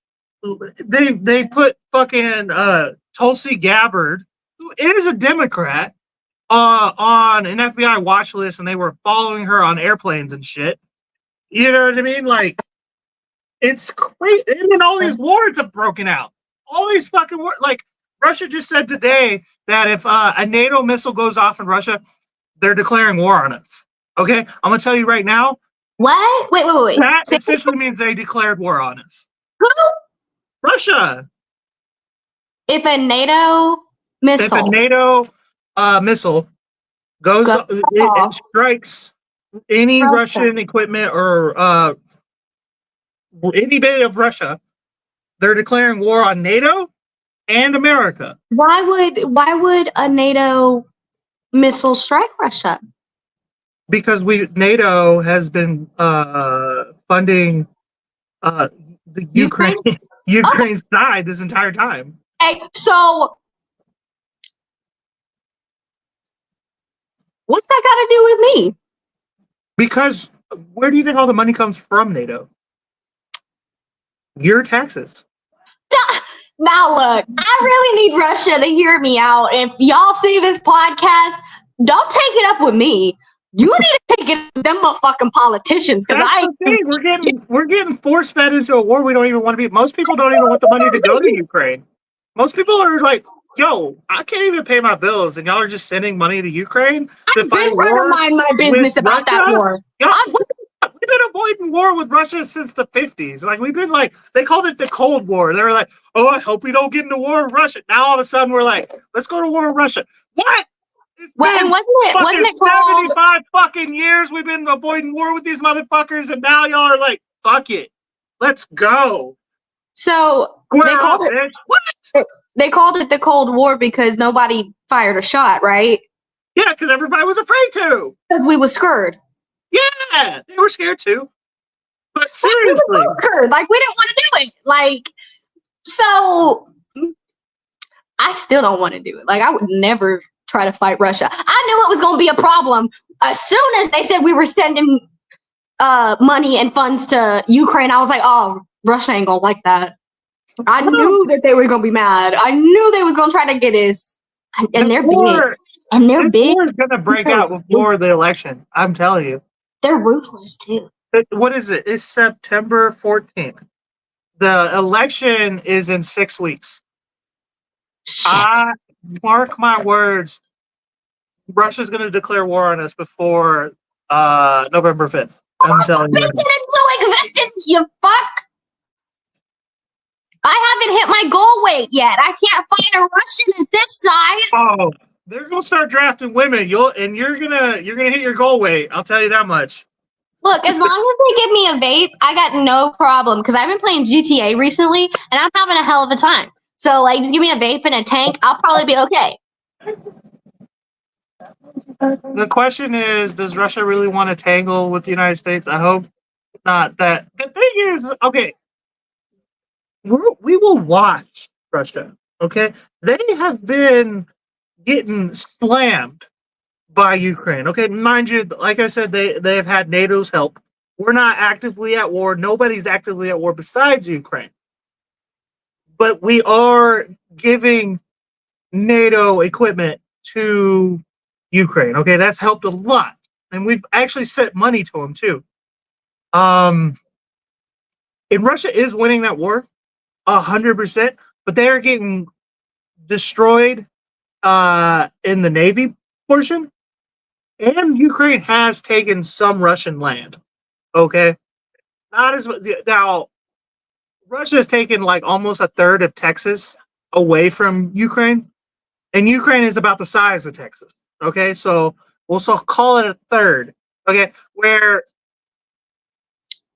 they put fucking Tulsi Gabbard, who is a Democrat, on an FBI watch list, and they were following her on airplanes and shit. You know what I mean? Like, it's crazy. And then all these wars have broken out. All these fucking wars. Like, Russia just said today that if a NATO missile goes off in Russia, they're declaring war on us. Okay? I'm going to tell you right now. What? Wait. That essentially means they declared war on us. Who? Russia. If a NATO If a NATO missile goes, it strikes any Russian equipment or any bit of Russia, they're declaring war on NATO and America. Why would a NATO missile strike Russia? Because NATO has been funding the Ukraine's side this entire time. Hey, so what's that got to do with me? Because where do you think all the money comes from, NATO? Your taxes. Now look, I really need Russia to hear me out. If y'all see this podcast, don't take it up with me. You need to take it with them motherfucking politicians, because we're getting force fed into a war we don't even want to be. Most people don't even want the money to go to Ukraine. Most people are like, yo, I can't even pay my bills, and y'all are just sending money to Ukraine to fight war. I mind my business about that war. We've been avoiding war with Russia since the 50s. Like, we've been like, they called it the Cold War. They were like, oh, I hope we don't get into war with Russia. Now all of a sudden we're like, let's go to war with Russia. What? Well, and wasn't it called 75 fucking years we've been avoiding war with these motherfuckers, and now y'all are like, fuck it. Let's go. So they called it the Cold War because nobody fired a shot, right? Yeah, because everybody was afraid to. Because we were scared. Yeah, they were scared too. But seriously, we were scared. Like, we didn't want to do it. Like, so I still don't want to do it. Like, I would never try to fight Russia. I knew it was going to be a problem as soon as they said we were sending money and funds to Ukraine. I was like, oh, Russia ain't gonna like that. I knew that they were gonna be mad. I knew they was gonna try to get us. And they're big. And they're big. War is gonna break out before the election. I'm telling you. They're ruthless too. What is it? It's September 14th. The election is in 6 weeks. Shit. I mark my words. Russia's gonna declare war on us before November 5th. I'm telling you. Speak it into existence, you fuck. I haven't hit my goal weight yet. I can't find a Russian at this size. Oh, they're gonna start drafting women. You're gonna hit your goal weight. I'll tell you that much. Look, as long as they give me a vape, I got no problem, because I've been playing GTA recently and I'm having a hell of a time. So, like, just give me a vape and a tank, I'll probably be okay. The question is, does Russia really want to tangle with the United States? I hope not. That the thing is, okay, we will watch Russia. Okay, they have been getting slammed by Ukraine. Okay, mind you, like I said, they have had NATO's help. We're not actively at war. Nobody's actively at war besides Ukraine. But we are giving NATO equipment to Ukraine. Okay, that's helped a lot, and we've actually sent money to them too. And Russia is winning that war, 100%, but they are getting destroyed in the Navy portion, and Ukraine has taken some Russian land. Okay, not as now. Russia has taken like almost a third of Texas away from Ukraine, and Ukraine is about the size of Texas. Okay, so we'll call it a third. Okay, where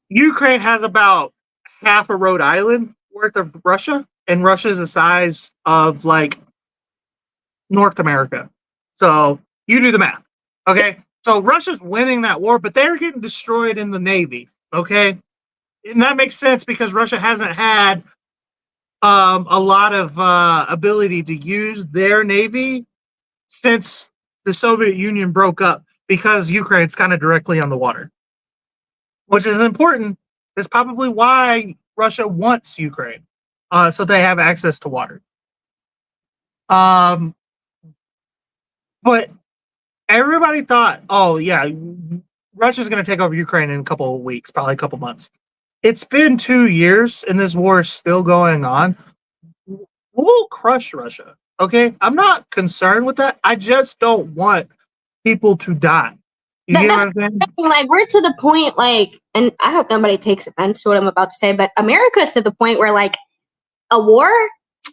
Ukraine has about half a Rhode Island worth of Russia, and Russia's the size of like North America. So you do the math. Okay, so Russia's winning that war, but they're getting destroyed in the Navy. Okay, and that makes sense because Russia hasn't had a lot of ability to use their Navy since the Soviet Union broke up, because Ukraine's kind of directly on the water, which is important. Is probably why Russia wants Ukraine. so they have access to water. But everybody thought, oh yeah, Russia's going to take over Ukraine in a couple of weeks, probably a couple months. It's been 2 years, and this war is still going on. We'll crush Russia. Okay, I'm not concerned with that. I just don't want people to die. You get what I'm saying? Like, we're to the point, like, and I hope nobody takes offense to what I'm about to say, but America's to the point where, like, a war,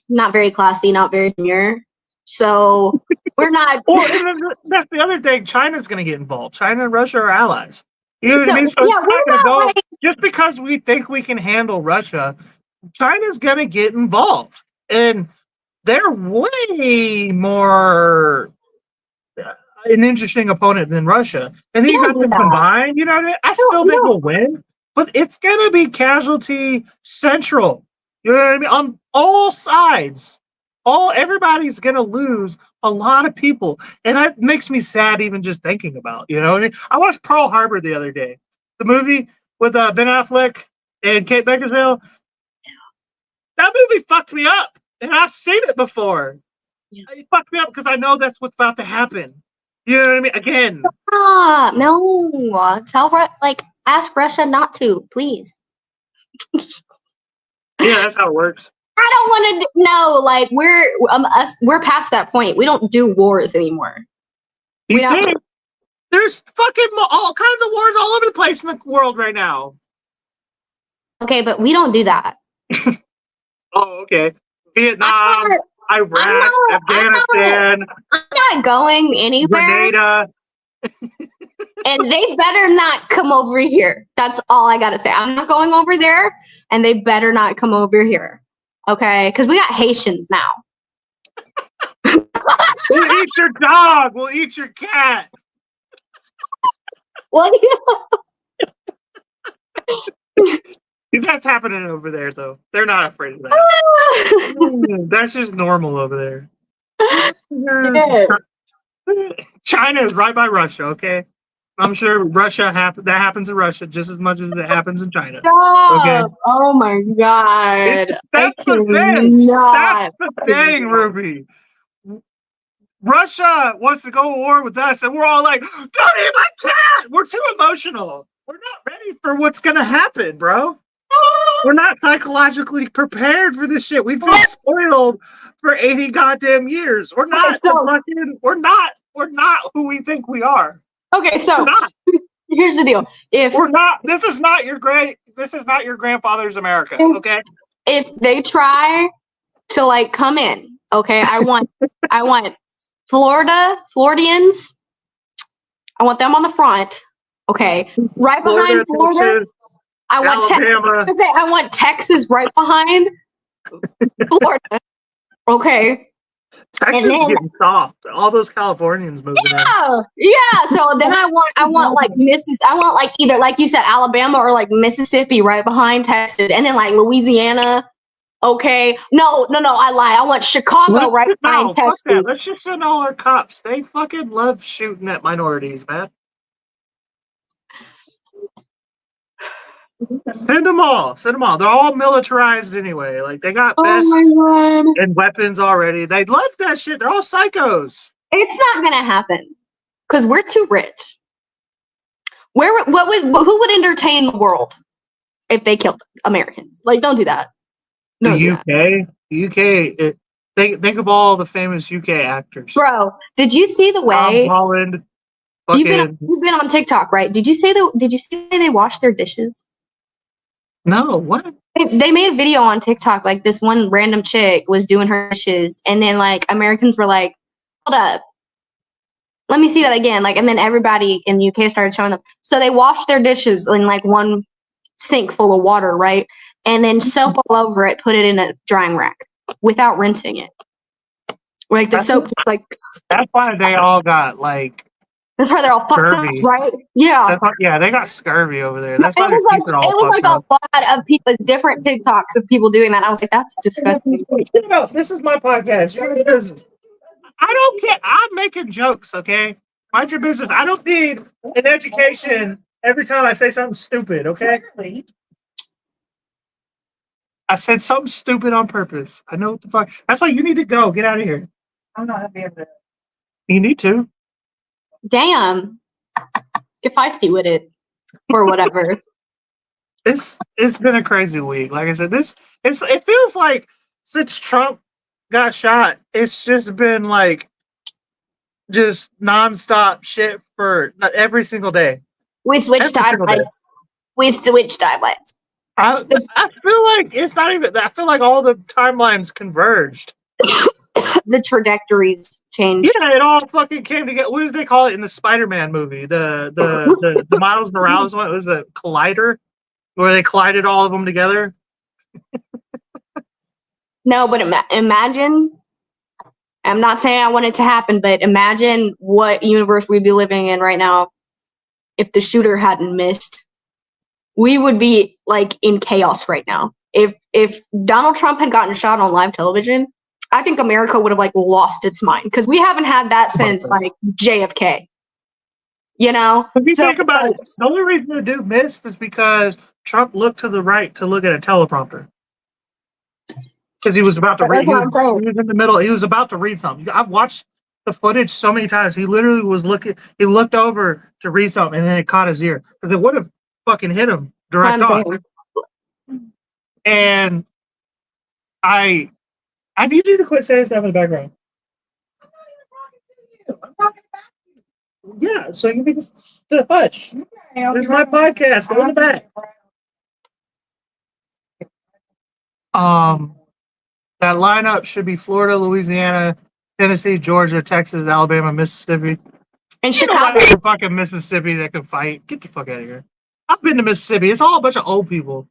not very classy, not very near. So we're not. Well, that's the other thing. China's going to get involved. China and Russia are allies. You know what I mean? So yeah, we're not, like, just because we think we can handle Russia, China's going to get involved. And they're way more an interesting opponent than Russia. And then you got them combined, you know what I mean? I still think we'll win, but it's going to be casualty central. You know what I mean? On all sides. Everybody's going to lose a lot of people. And that makes me sad even just thinking about, you know what I mean? I watched Pearl Harbor the other day. The movie with Ben Affleck and Kate Beckinsale. That movie fucked me up. And I've seen it before. Yeah. It fucked me up because I know that's what's about to happen. You know what I mean? Again. No. Ask Russia not to, please. Yeah, that's how it works. I don't want to know. Like, we're past that point. We don't do wars anymore. There's fucking all kinds of wars all over the place in the world right now. Okay, but we don't do that. Oh, okay. Vietnam, Iraq, Afghanistan. I'm not going anywhere. Grenada. And they better not come over here. That's all I gotta say. I'm not going over there, and they better not come over here. Okay? Because we got Haitians now. We'll eat your dog. We'll eat your cat. Well, That's happening over there, though. They're not afraid of that. That's just normal over there. Yeah. China is right by Russia, okay? I'm sure that happens in Russia just as much as it happens in China. Okay? Oh my God. That's the thing, Ruby. Russia wants to go to war with us, and we're all like, don't eat my cat! We're too emotional. We're not ready for what's going to happen, bro. We're not psychologically prepared for this shit. We've been spoiled for 80 goddamn years. We're not we're not who we think we are. Okay, so here's the deal. This is not your grandfather's America, okay? If they try to like come in, okay, I want Floridians. I want them on the front. Okay. Right behind Florida. I want Texas right behind Florida. Okay. Texas is getting soft. All those Californians moving in. Yeah. So then I want like either like you said, Alabama or like Mississippi right behind Texas, and then like Louisiana. Okay. No, I lie. I want Chicago right behind Texas. Let's just send all our cops. They fucking love shooting at minorities, man. Send them all. They're all militarized anyway. Like, they got vests and weapons already. They love that shit. They're all psychos. It's not gonna happen because we're too rich. Who would entertain the world if they killed Americans? Like, don't do that. No, the UK. Think of all the famous UK actors. Bro, did you see the way Tom Holland? You've been on TikTok, right? Did you see they wash their dishes? No, what? They made a video on TikTok, like this one random chick was doing her dishes, and then like Americans were like, hold up, let me see that again. Like, and then everybody in the UK started showing them. So they washed their dishes in like one sink full of water, right? And then soap all over it, put it in a drying rack without rinsing it. Like the soap, like that's why they all got like. That's why they're all fucked up, right? Yeah. They got scurvy over there. That's why it was like a lot of people, different TikToks of people doing that. I was like, that's disgusting. This is my podcast. Your business. I don't care. I'm making jokes, okay? Mind your business. I don't need an education every time I say something stupid, okay? I said something stupid on purpose. I know what the fuck. That's why you need to go. Get out of here. I'm not gonna be able to. You need to. Damn. Get feisty with it. Or whatever. It's been a crazy week. Like I said, it feels like since Trump got shot, it's just been like just nonstop shit for every single day. We switched timelines. We switched timelines. I feel like it's not even. I feel like all the timelines converged. The trajectories changed. Yeah, it all fucking came together. What did they call it in the Spider-Man movie? The Miles Morales one. It was a collider where they collided all of them together. No, but imagine. I'm not saying I want it to happen, but imagine what universe we'd be living in right now if the shooter hadn't missed. We would be like in chaos right now. If Donald Trump had gotten shot on live television, I think America would have like lost its mind because we haven't had that since like JFK. You know? If you think about it, the only reason the dude missed is because Trump looked to the right to look at a teleprompter. Because he was about to read. He was in the middle. He was about to read something. I've watched the footage so many times. He literally was looking. He looked over to read something, and then it caught his ear because it would have fucking hit him direct on. And I need you to quit saying stuff in the background. I'm not even talking to you. I'm talking about you. Yeah, so you can just hush. Okay, This is my podcast. Go in the back. That lineup should be Florida, Louisiana, Tennessee, Georgia, Texas, Alabama, Mississippi. And Chicago. Chicago. In fucking Mississippi that can fight. Get the fuck out of here. I've been to Mississippi. It's all a bunch of old people.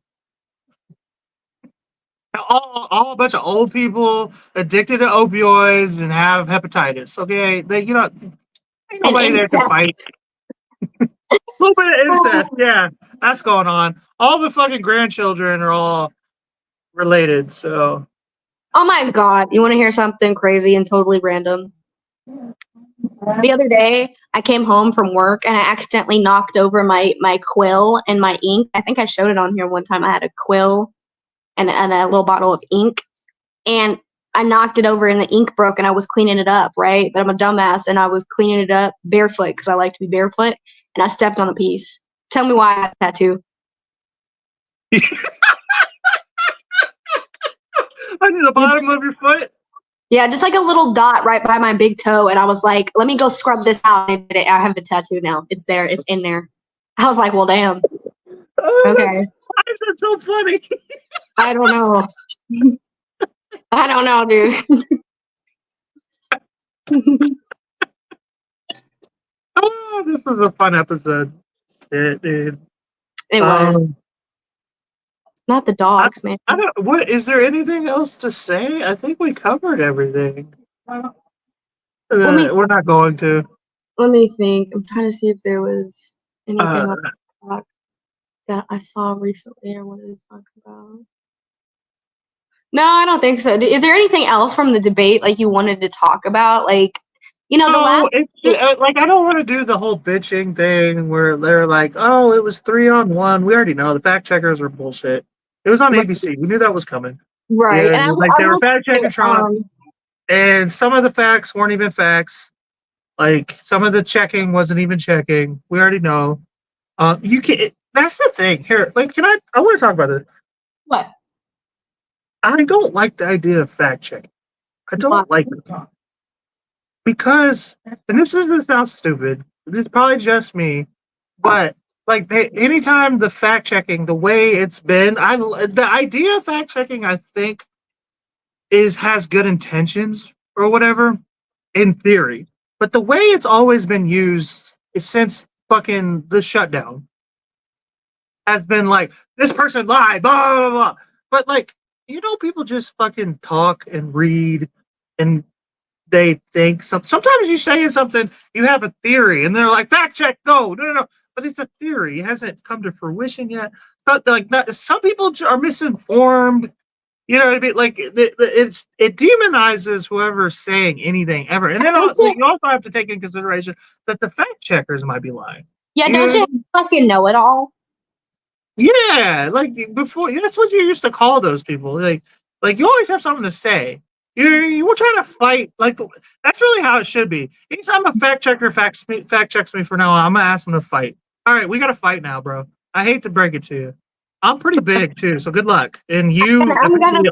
All a bunch of old people addicted to opioids and have hepatitis. Okay, ain't nobody there to fight. A little bit of incest, yeah, that's going on. All the fucking grandchildren are all related. So, Oh my God. You want to hear something crazy and totally random? The other day, I came home from work and I accidentally knocked over my quill and my ink. I think I showed it on here one time. I had a quill and a little bottle of ink. And I knocked it over and the ink broke and I was cleaning it up, right? But I'm a dumbass and I was cleaning it up barefoot because I like to be barefoot. And I stepped on a piece. Tell me why I have a tattoo. Under the bottom of your foot? Yeah, just like a little dot right by my big toe. And I was like, let me go scrub this out. And I have a tattoo now. It's there. It's in there. I was like, well, damn. Okay. Why is that so funny? I don't know. I don't know, dude. Oh, this is a fun episode. Shit, dude. It was. Not the dogs, man. I don't. What is there anything else to say? I think we covered everything. We're not going to. Let me think. I'm trying to see if there was anything that I saw recently I wanted to talk about. No, I don't think so. Is there anything else from the debate like you wanted to talk about? Like, the last. Like I don't want to do the whole bitching thing where they're like, "Oh, it was 3-on-1." We already know the fact checkers are bullshit. It was on ABC. We knew that was coming. Right. Yeah, and they were fact checking Trump, and some of the facts weren't even facts. Like some of the checking wasn't even checking. We already know. You can. That's the thing here. Like, I want to talk about this. What? I don't like the idea of fact checking. I don't like it. Because, and this sounds stupid. It's probably just me, but like anytime the fact checking, the way it's been, the idea of fact checking, I think, has good intentions or whatever, in theory. But the way it's always been used since fucking the shutdown has been like, this person lied, blah, blah, blah. But like, people just fucking talk and read and they think sometimes you say something, you have a theory, and they're like, fact check, no. But it's a theory. It hasn't come to fruition yet. Some people are misinformed. You know what I mean? Like it demonizes whoever's saying anything ever. And then you also have to take into consideration that the fact checkers might be lying. Yeah, don't you fucking know it all? Yeah, like before. That's what you used to call those people. Like you always have something to say. You were trying to fight. Like that's really how it should be. Anytime a fact checker fact checks me for now, I'm gonna ask him to fight. All right, we got to fight now, bro. I hate to break it to you. I'm pretty big too, so good luck. And you,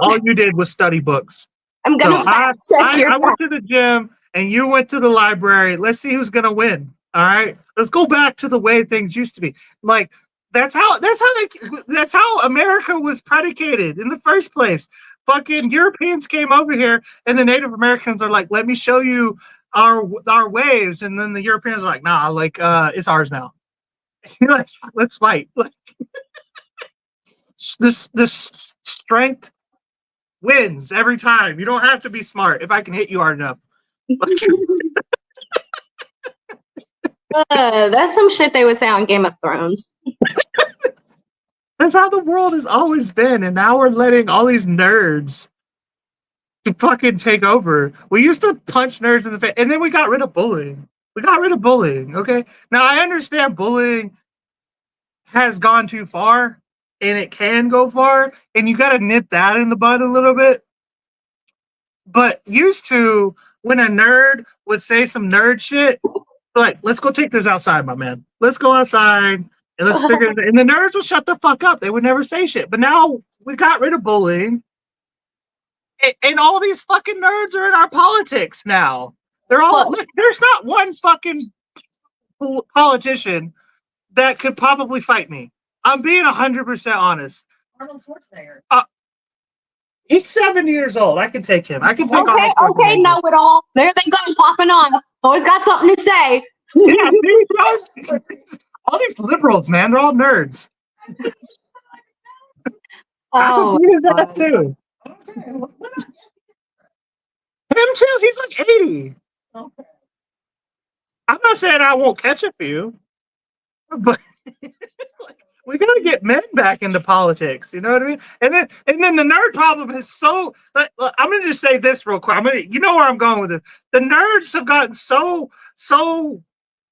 all you did was study books. I'm gonna fact check your I went to the gym and you went to the library. Let's see who's gonna win. All right, let's go back to the way things used to be. Like that's how America was predicated in the first place. Fucking Europeans came over here, and the Native Americans are like, "Let me show you our ways," and then the Europeans are like, "Nah, like it's ours now. Let's fight." Like, this strength wins every time. You don't have to be smart if I can hit you hard enough. That's some shit they would say on Game of Thrones. That's how the world has always been, and now we're letting all these nerds to fucking take over. We used to punch nerds in the face, and then we got rid of bullying. Okay? Now, I understand bullying has gone too far, and it can go far, and you got to nip that in the bud a little bit. But used to, when a nerd would say some nerd shit, like, let's go take this outside, my man. Let's go outside. And let's figure it out. And the nerds will shut the fuck up. They would never say shit. But now we got rid of bullying. And all these fucking nerds are in our politics now. They're all, look, there's not one fucking politician that could probably fight me. I'm being 100% honest. Arnold Schwarzenegger. He's 70 years old. I can take him. I can take Okay, know it all. There they go, popping off. Always got something to say. Yeah, all these liberals, man, they're all nerds. Oh, that too. Him too. He's like 80. Okay. I'm not saying I won't catch a few, but we gotta get men back into politics. You know what I mean? And then the nerd problem is so. I'm gonna just say this real quick. You know where I'm going with this. The nerds have gotten so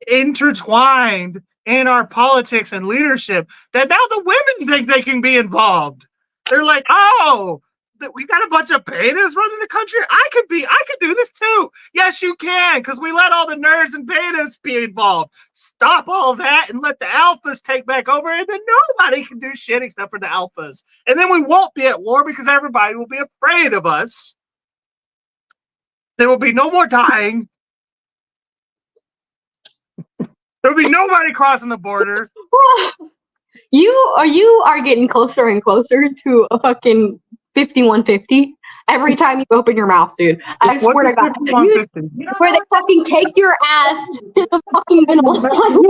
intertwined in our politics and leadership that now the women think they can be involved. They're like, oh, we got a bunch of betas running the country. I could do this too. Yes, you can, because we let all the nerds and betas be involved. Stop all that and let the alphas take back over, and then nobody can do shit except for the alphas. And then we won't be at war because everybody will be afraid of us. There will be no more dying. There'll be nobody crossing the border. You are getting closer and closer to a fucking 5150 every time you open your mouth, dude. I swear to God. Where they fucking take your ass to the fucking mental asylum.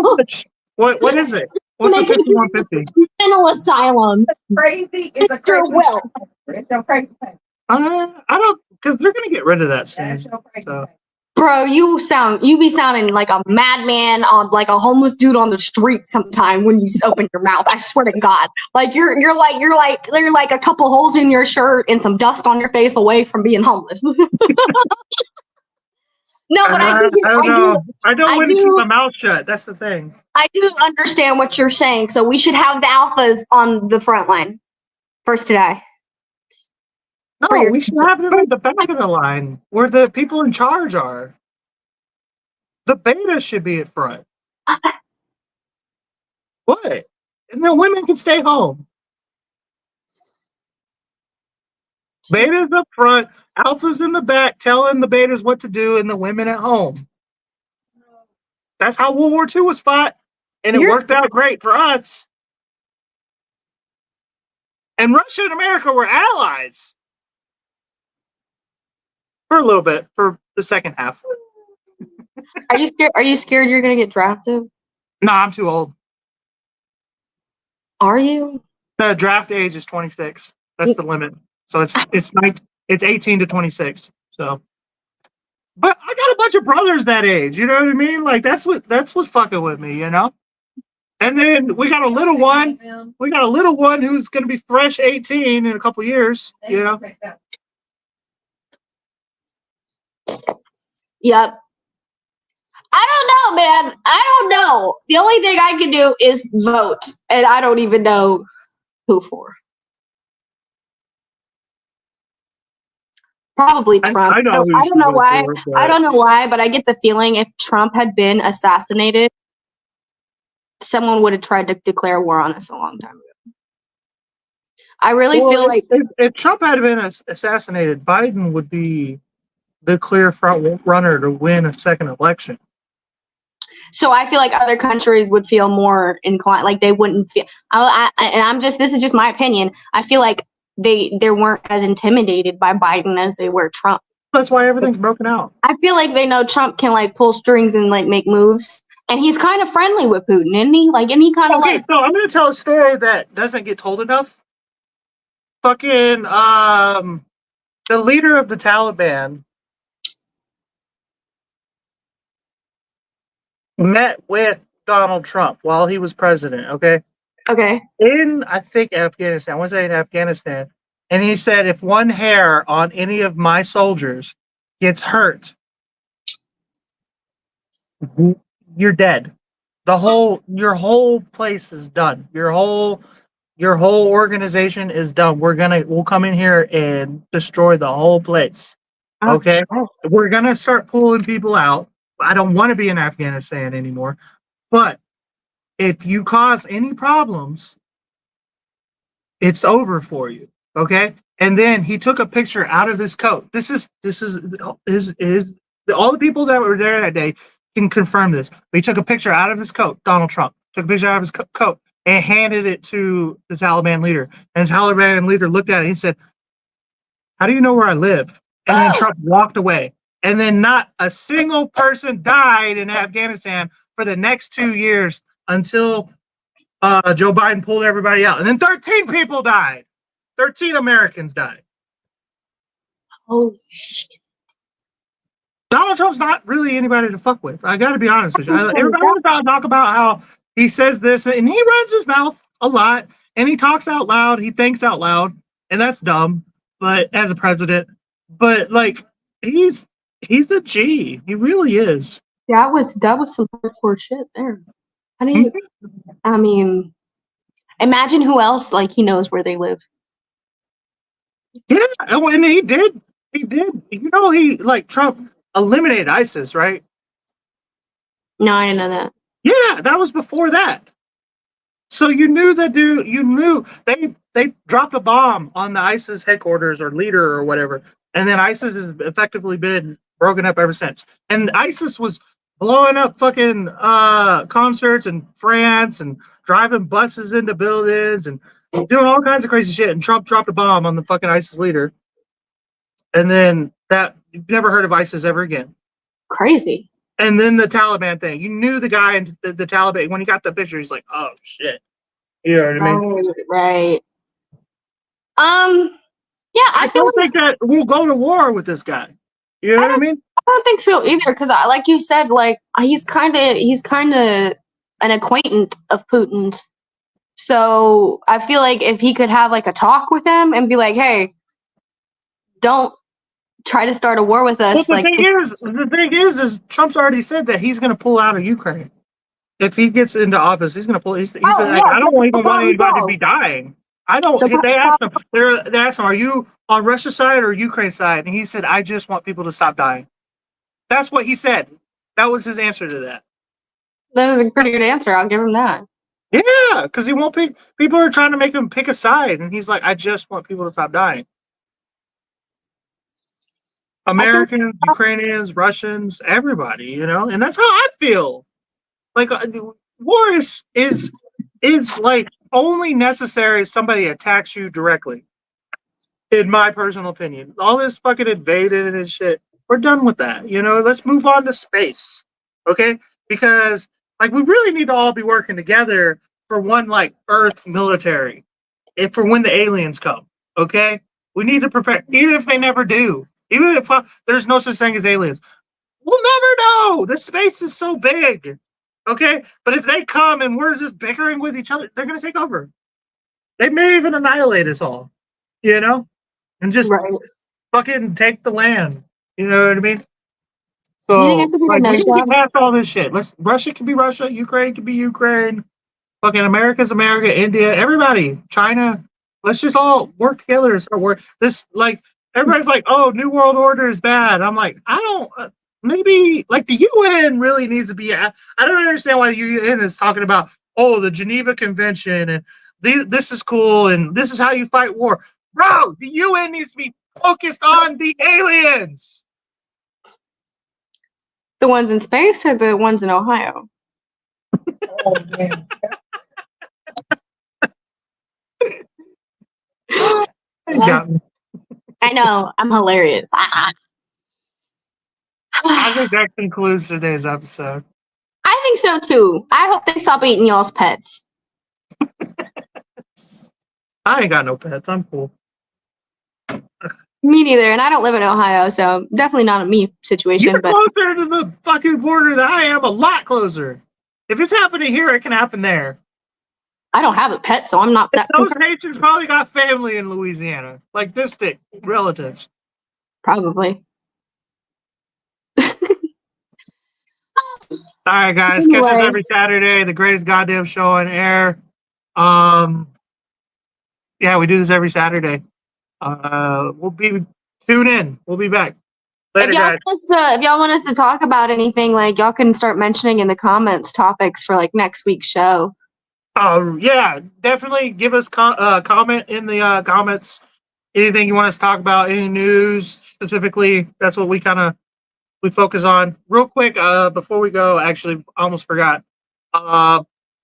What is it? What's the 5150? Mental asylum. Crazy. It's a crazy. Will. It's your crazy thing. I don't, because they're gonna get rid of that soon. That's your crazy thing. Bro, you be sounding like a madman on like a homeless dude on the street sometime when you open your mouth. I swear to God. Like you're like a couple holes in your shirt and some dust on your face away from being homeless. No, but I don't want to keep my mouth shut. That's the thing. I do understand what you're saying. So we should have the alphas on the front line first today. No, we should have them at the back of the line where the people in charge are. The beta should be at front. What? And the women can stay home. Betas up front, alphas in the back, telling the betas what to do, and the women at home. That's how World War II was fought, and it worked out great for us. And Russia and America were allies. For a little bit, for the second half. Are you scared? Are you scared you're gonna get drafted? No, I'm too old. Are you? The draft age is 26. That's the limit. So it's 18 to 26. So, but I got a bunch of brothers that age. You know what I mean? Like that's what's fucking with me. You know. And then we got a little one. We got a little one who's gonna be fresh 18 in a couple years. You know. Yep. I don't know, man. I don't know. The only thing I can do is vote, and I don't even know Who for? Probably Trump. I know who you I should don't know vote why. for, I but don't know why, but I get the feeling if Trump had been assassinated, someone would have tried to declare war on us a long time ago. I really well, feel like if Trump had been assassinated, Biden would be the clear front runner to win a second election. so. I feel like other countries would feel more inclined, like they wouldn't feel. This is just my opinion. I feel like they weren't as intimidated by Biden as they were Trump. That's why everything's broken out. I feel like they know Trump can like pull strings and like make moves, and he's kind of friendly with Putin, isn't he? Like, and he kind of Okay, like. so I'm gonna tell a story that doesn't get told enough. Fucking the leader of the Taliban met with Donald Trump while he was president, okay? Okay. In, I think, Afghanistan. I want to say in Afghanistan. And he said, if one hair on any of my soldiers gets hurt, you're dead. Your whole place is done. Your whole organization is done. We'll come in here and destroy the whole place. Okay? We're gonna start pulling people out. I don't want to be in Afghanistan anymore. But if you cause any problems, it's over for you. Okay? And then he took a picture out of his coat. This is all the people that were there that day can confirm this. But he took a picture out of his coat. Donald Trump took a picture out of his coat and handed it to the Taliban leader. And the Taliban leader looked at it and he said, "How do you know where I live?" And then Trump walked away. And then not a single person died in Afghanistan for the next 2 years until Joe Biden pulled everybody out. And then 13 people died. 13 Americans died. Holy shit. Donald Trump's not really anybody to fuck with. I got to be honest with you. Everybody talk about how he says this, and he runs his mouth a lot, and he talks out loud. He thinks out loud, and that's dumb. But as a president, but like he's a G. He really is. That was some hardcore shit there. How do you? I mean, imagine who else like he knows where they live. Yeah, and he did. He did. You know, he like Trump eliminated ISIS, right? No, I didn't know that. Yeah, that was before that. So you knew that dude. You knew they dropped a bomb on the ISIS headquarters or leader or whatever, and then ISIS has effectively been broken up ever since. And ISIS was blowing up fucking concerts in France and driving buses into buildings and doing all kinds of crazy shit. And Trump dropped a bomb on the fucking ISIS leader, and then that you've never heard of ISIS ever again. Crazy. And then the Taliban thing. You knew the guy in the Taliban when he got the picture. He's like, "Oh shit," you know what I mean? Right. Yeah, I don't think that we'll go to war with this guy. You know what I mean? I don't think so either, because like you said, like he's kind of an acquaintance of Putin's. So I feel like if he could have like a talk with him and be like, "Hey, don't try to start a war with us." Well, like the thing is Trump's already said that he's going to pull out of Ukraine if he gets into office. He's going to pull. He said, yeah, "I don't even want anybody to be dying." I don't. So they asked him. They asked him, "Are you on Russia's side or Ukraine's side?" And he said, "I just want people to stop dying." That's what he said. That was his answer to that. That was a pretty good answer. I'll give him that. Yeah, because he won't pick. People are trying to make him pick a side, and he's like, "I just want people to stop dying." Americans, Ukrainians, Russians, everybody, you know, and that's how I feel. Like war is like only necessary if somebody attacks you directly. In my personal opinion, all this fucking invaded and shit, we're done with that. You know, let's move on to space, okay? Because like we really need to all be working together for one like Earth military, if for when the aliens come, okay? We need to prepare, even if they never do. Even if there's no such thing as aliens, we'll never know. The space is so big, okay? But if they come and we're just bickering with each other, they're going to take over. They may even annihilate us all, you know? And just fucking take the land. You know what I mean? So, like, we need to get past all this shit. Russia can be Russia. Ukraine can be Ukraine. Fucking America's America, India, everybody, China. Let's just all work together and start work. This like everybody's like, oh, New World Order is bad. I'm like, I don't. Maybe like the UN really needs to be. I don't understand why the UN is talking about the Geneva Convention and this is cool and this is how you fight war, bro. The UN needs to be focused on the aliens. The ones in space or the ones in Ohio? Oh, man. I know. I'm hilarious. I think that concludes today's episode. I think so too. I hope they stop eating y'all's pets. I ain't got no pets. I'm cool. Me neither, and I don't live in Ohio, so definitely not a me situation. You're but closer to the fucking border than I am, a lot closer. If it's happening here, it can happen there. I don't have a pet, so I'm not that Those concerned. Haitians probably got family in Louisiana, like distant relatives. Probably. All right, guys, catch us Anyway. every Saturday. The greatest goddamn show on air. Yeah, we do this every Saturday. Tune in. We'll be back later, guys. If y'all want us to talk about anything, like y'all can start mentioning in the comments topics for like next week's show. Yeah, definitely give us comment in the comments. Anything you want us to talk about, any news specifically, that's what we focus on. Real quick, before we go, actually, I almost forgot.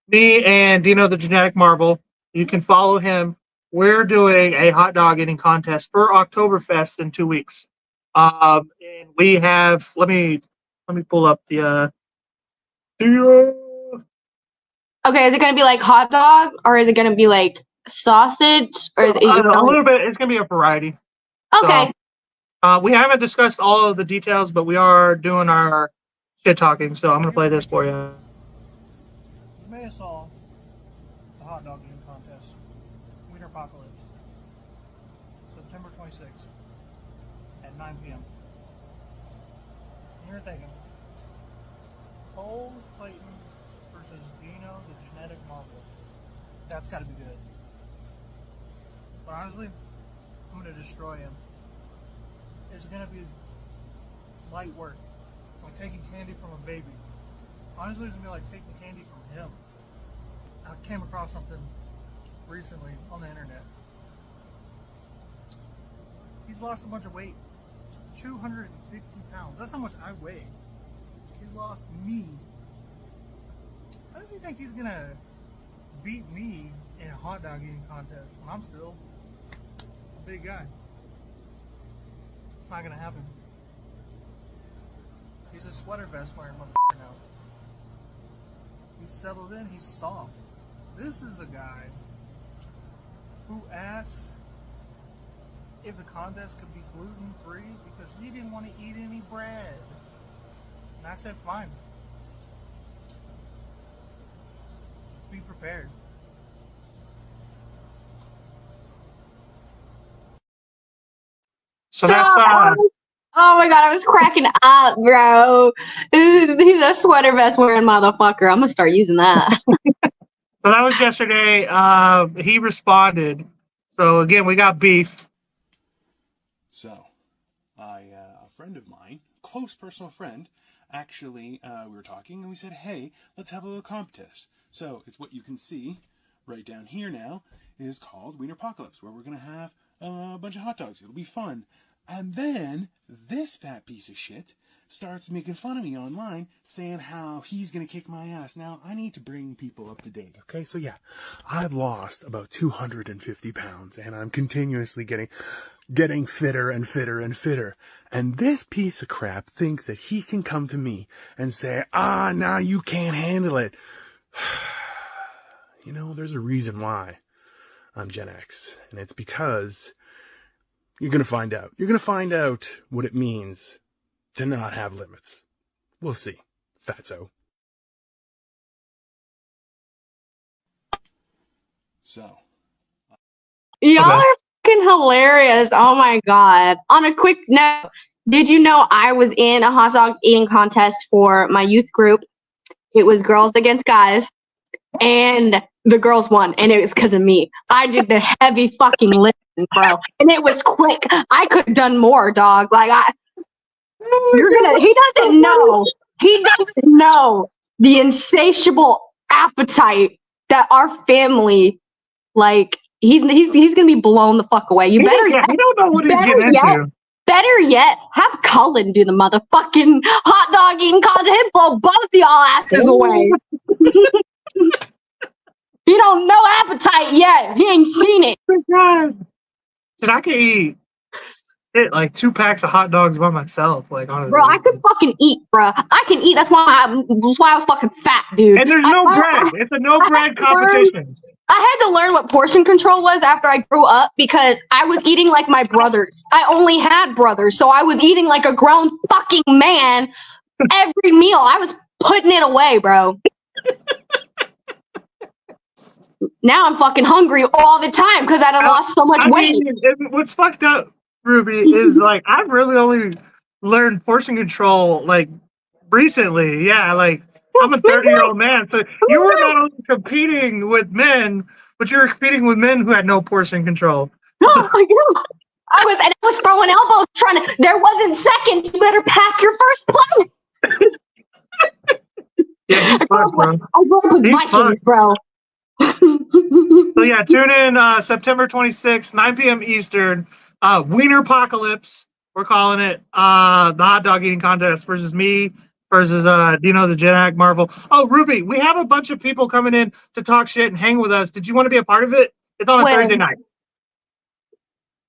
Me and Dino the Genetic Marvel, you can follow him. We're doing a hot dog eating contest for Oktoberfest in 2 weeks. And we have, let me pull up the Okay, is it going to be like hot dog, or is it going to be like sausage, or is it a little bit? It's gonna be a variety. Okay. So, we haven't discussed all of the details, but we are doing our shit talking. So I'm gonna play this for you. You may have saw the hot dog eating contest, Winter Apocalypse, September 26th at 9 p.m. And you're thinking, Cole Clayton versus Dino the Genetic Marvel. That's got to be good. But honestly, I'm going to destroy him. It's going to be light work. Like taking candy from a baby. Honestly, it's going to be like taking candy from him. I came across something recently on the internet. He's lost a bunch of weight. 250 pounds. That's how much I weigh. He's lost me. How does he think he's going to beat me in a hot dog eating contest when I'm still a big guy? It's not gonna happen. He's a sweater vest wearing motherfucker now. He's settled in, he's soft. This is the guy who asked if the contest could be gluten free because he didn't want to eat any bread. And I said fine. Be prepared. So that's oh my god, I was cracking up, bro. He's a sweater vest wearing motherfucker. I'm gonna start using that. So that was yesterday. He responded. So again, we got beef. So, a friend of mine, close personal friend, actually, we were talking and we said, hey, let's have a little contest. So it's what you can see right down here now is called Wiener Apocalypse, where we're going to have a bunch of hot dogs. It'll be fun. And then this fat piece of shit starts making fun of me online, saying how he's going to kick my ass. Now, I need to bring people up to date, okay? So, yeah, I've lost about 250 pounds, and I'm continuously getting fitter and fitter and fitter. And this piece of crap thinks that he can come to me and say, now you can't handle it. You know, there's a reason why I'm Gen X, and it's because you're going to find out. You're going to find out what it means to not have limits. We'll see. Fatso. So. Y'all are fucking hilarious. Oh my god. On a quick note, did you know I was in a hot dog eating contest for my youth group? It was girls against guys. And the girls won, and it was because of me. I did the heavy fucking lifting, bro, and it was quick. I could have done more, dog. Like he doesn't know. He doesn't know the insatiable appetite that our family, like, he's gonna be blown the fuck away. You better you don't know what he's getting into. Better yet, have Cullen do the motherfucking hot dog eating contest. He'll blow both y'all asses away. He don't know appetite yet. He ain't seen it. Dude, I can eat like 2 packs of hot dogs by myself. Like, honestly. Bro, I could fucking eat, bro. I can eat. That's why I was fucking fat, dude. And there's no bread. It's a no bread competition. I had to learn what portion control was after I grew up because I was eating like my brothers. I only had brothers, so I was eating like a grown fucking man every meal. I was putting it away, bro. Now I'm fucking hungry all the time because I done lost so much weight. What's fucked up, Ruby, is like I've really only learned portion control like recently. Yeah, like I'm a 30-year-old man, so you were not only competing with men, but you were competing with men who had no portion control. Oh my god! I was throwing elbows, trying to. There wasn't seconds. You better pack your first plate. Yeah, he's fucked, bro. I grew up with Vikings, bro. So yeah, tune in September 26th, 9 p.m. Eastern. Wiener-pocalypse, we're calling it. The hot dog eating contest versus me versus Dino the Genetic Marvel. Oh, Ruby, we have a bunch of people coming in to talk shit and hang with us. Did you want to be a part of it? It's on a Thursday night.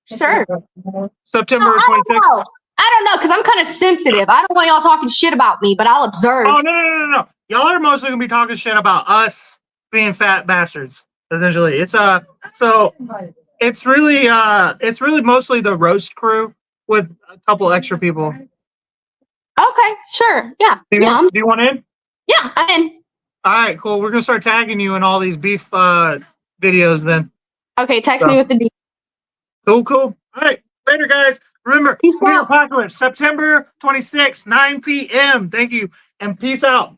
Sure. September 26th. I don't know, because I'm kind of sensitive. I don't want y'all talking shit about me, but I'll observe. Oh, no. Y'all are mostly going to be talking shit about us being fat bastards, essentially. It's so it's really mostly the roast crew with a couple extra people. Okay, sure. Yeah. Do you want in? Yeah, I'm in. All right, cool. We're going to start tagging you in all these beef videos then. Okay, text me with the Cool. All right. Later, guys. Remember, Peace out. Apocalypse, September 26th, 9 p.m. Thank you, and peace out.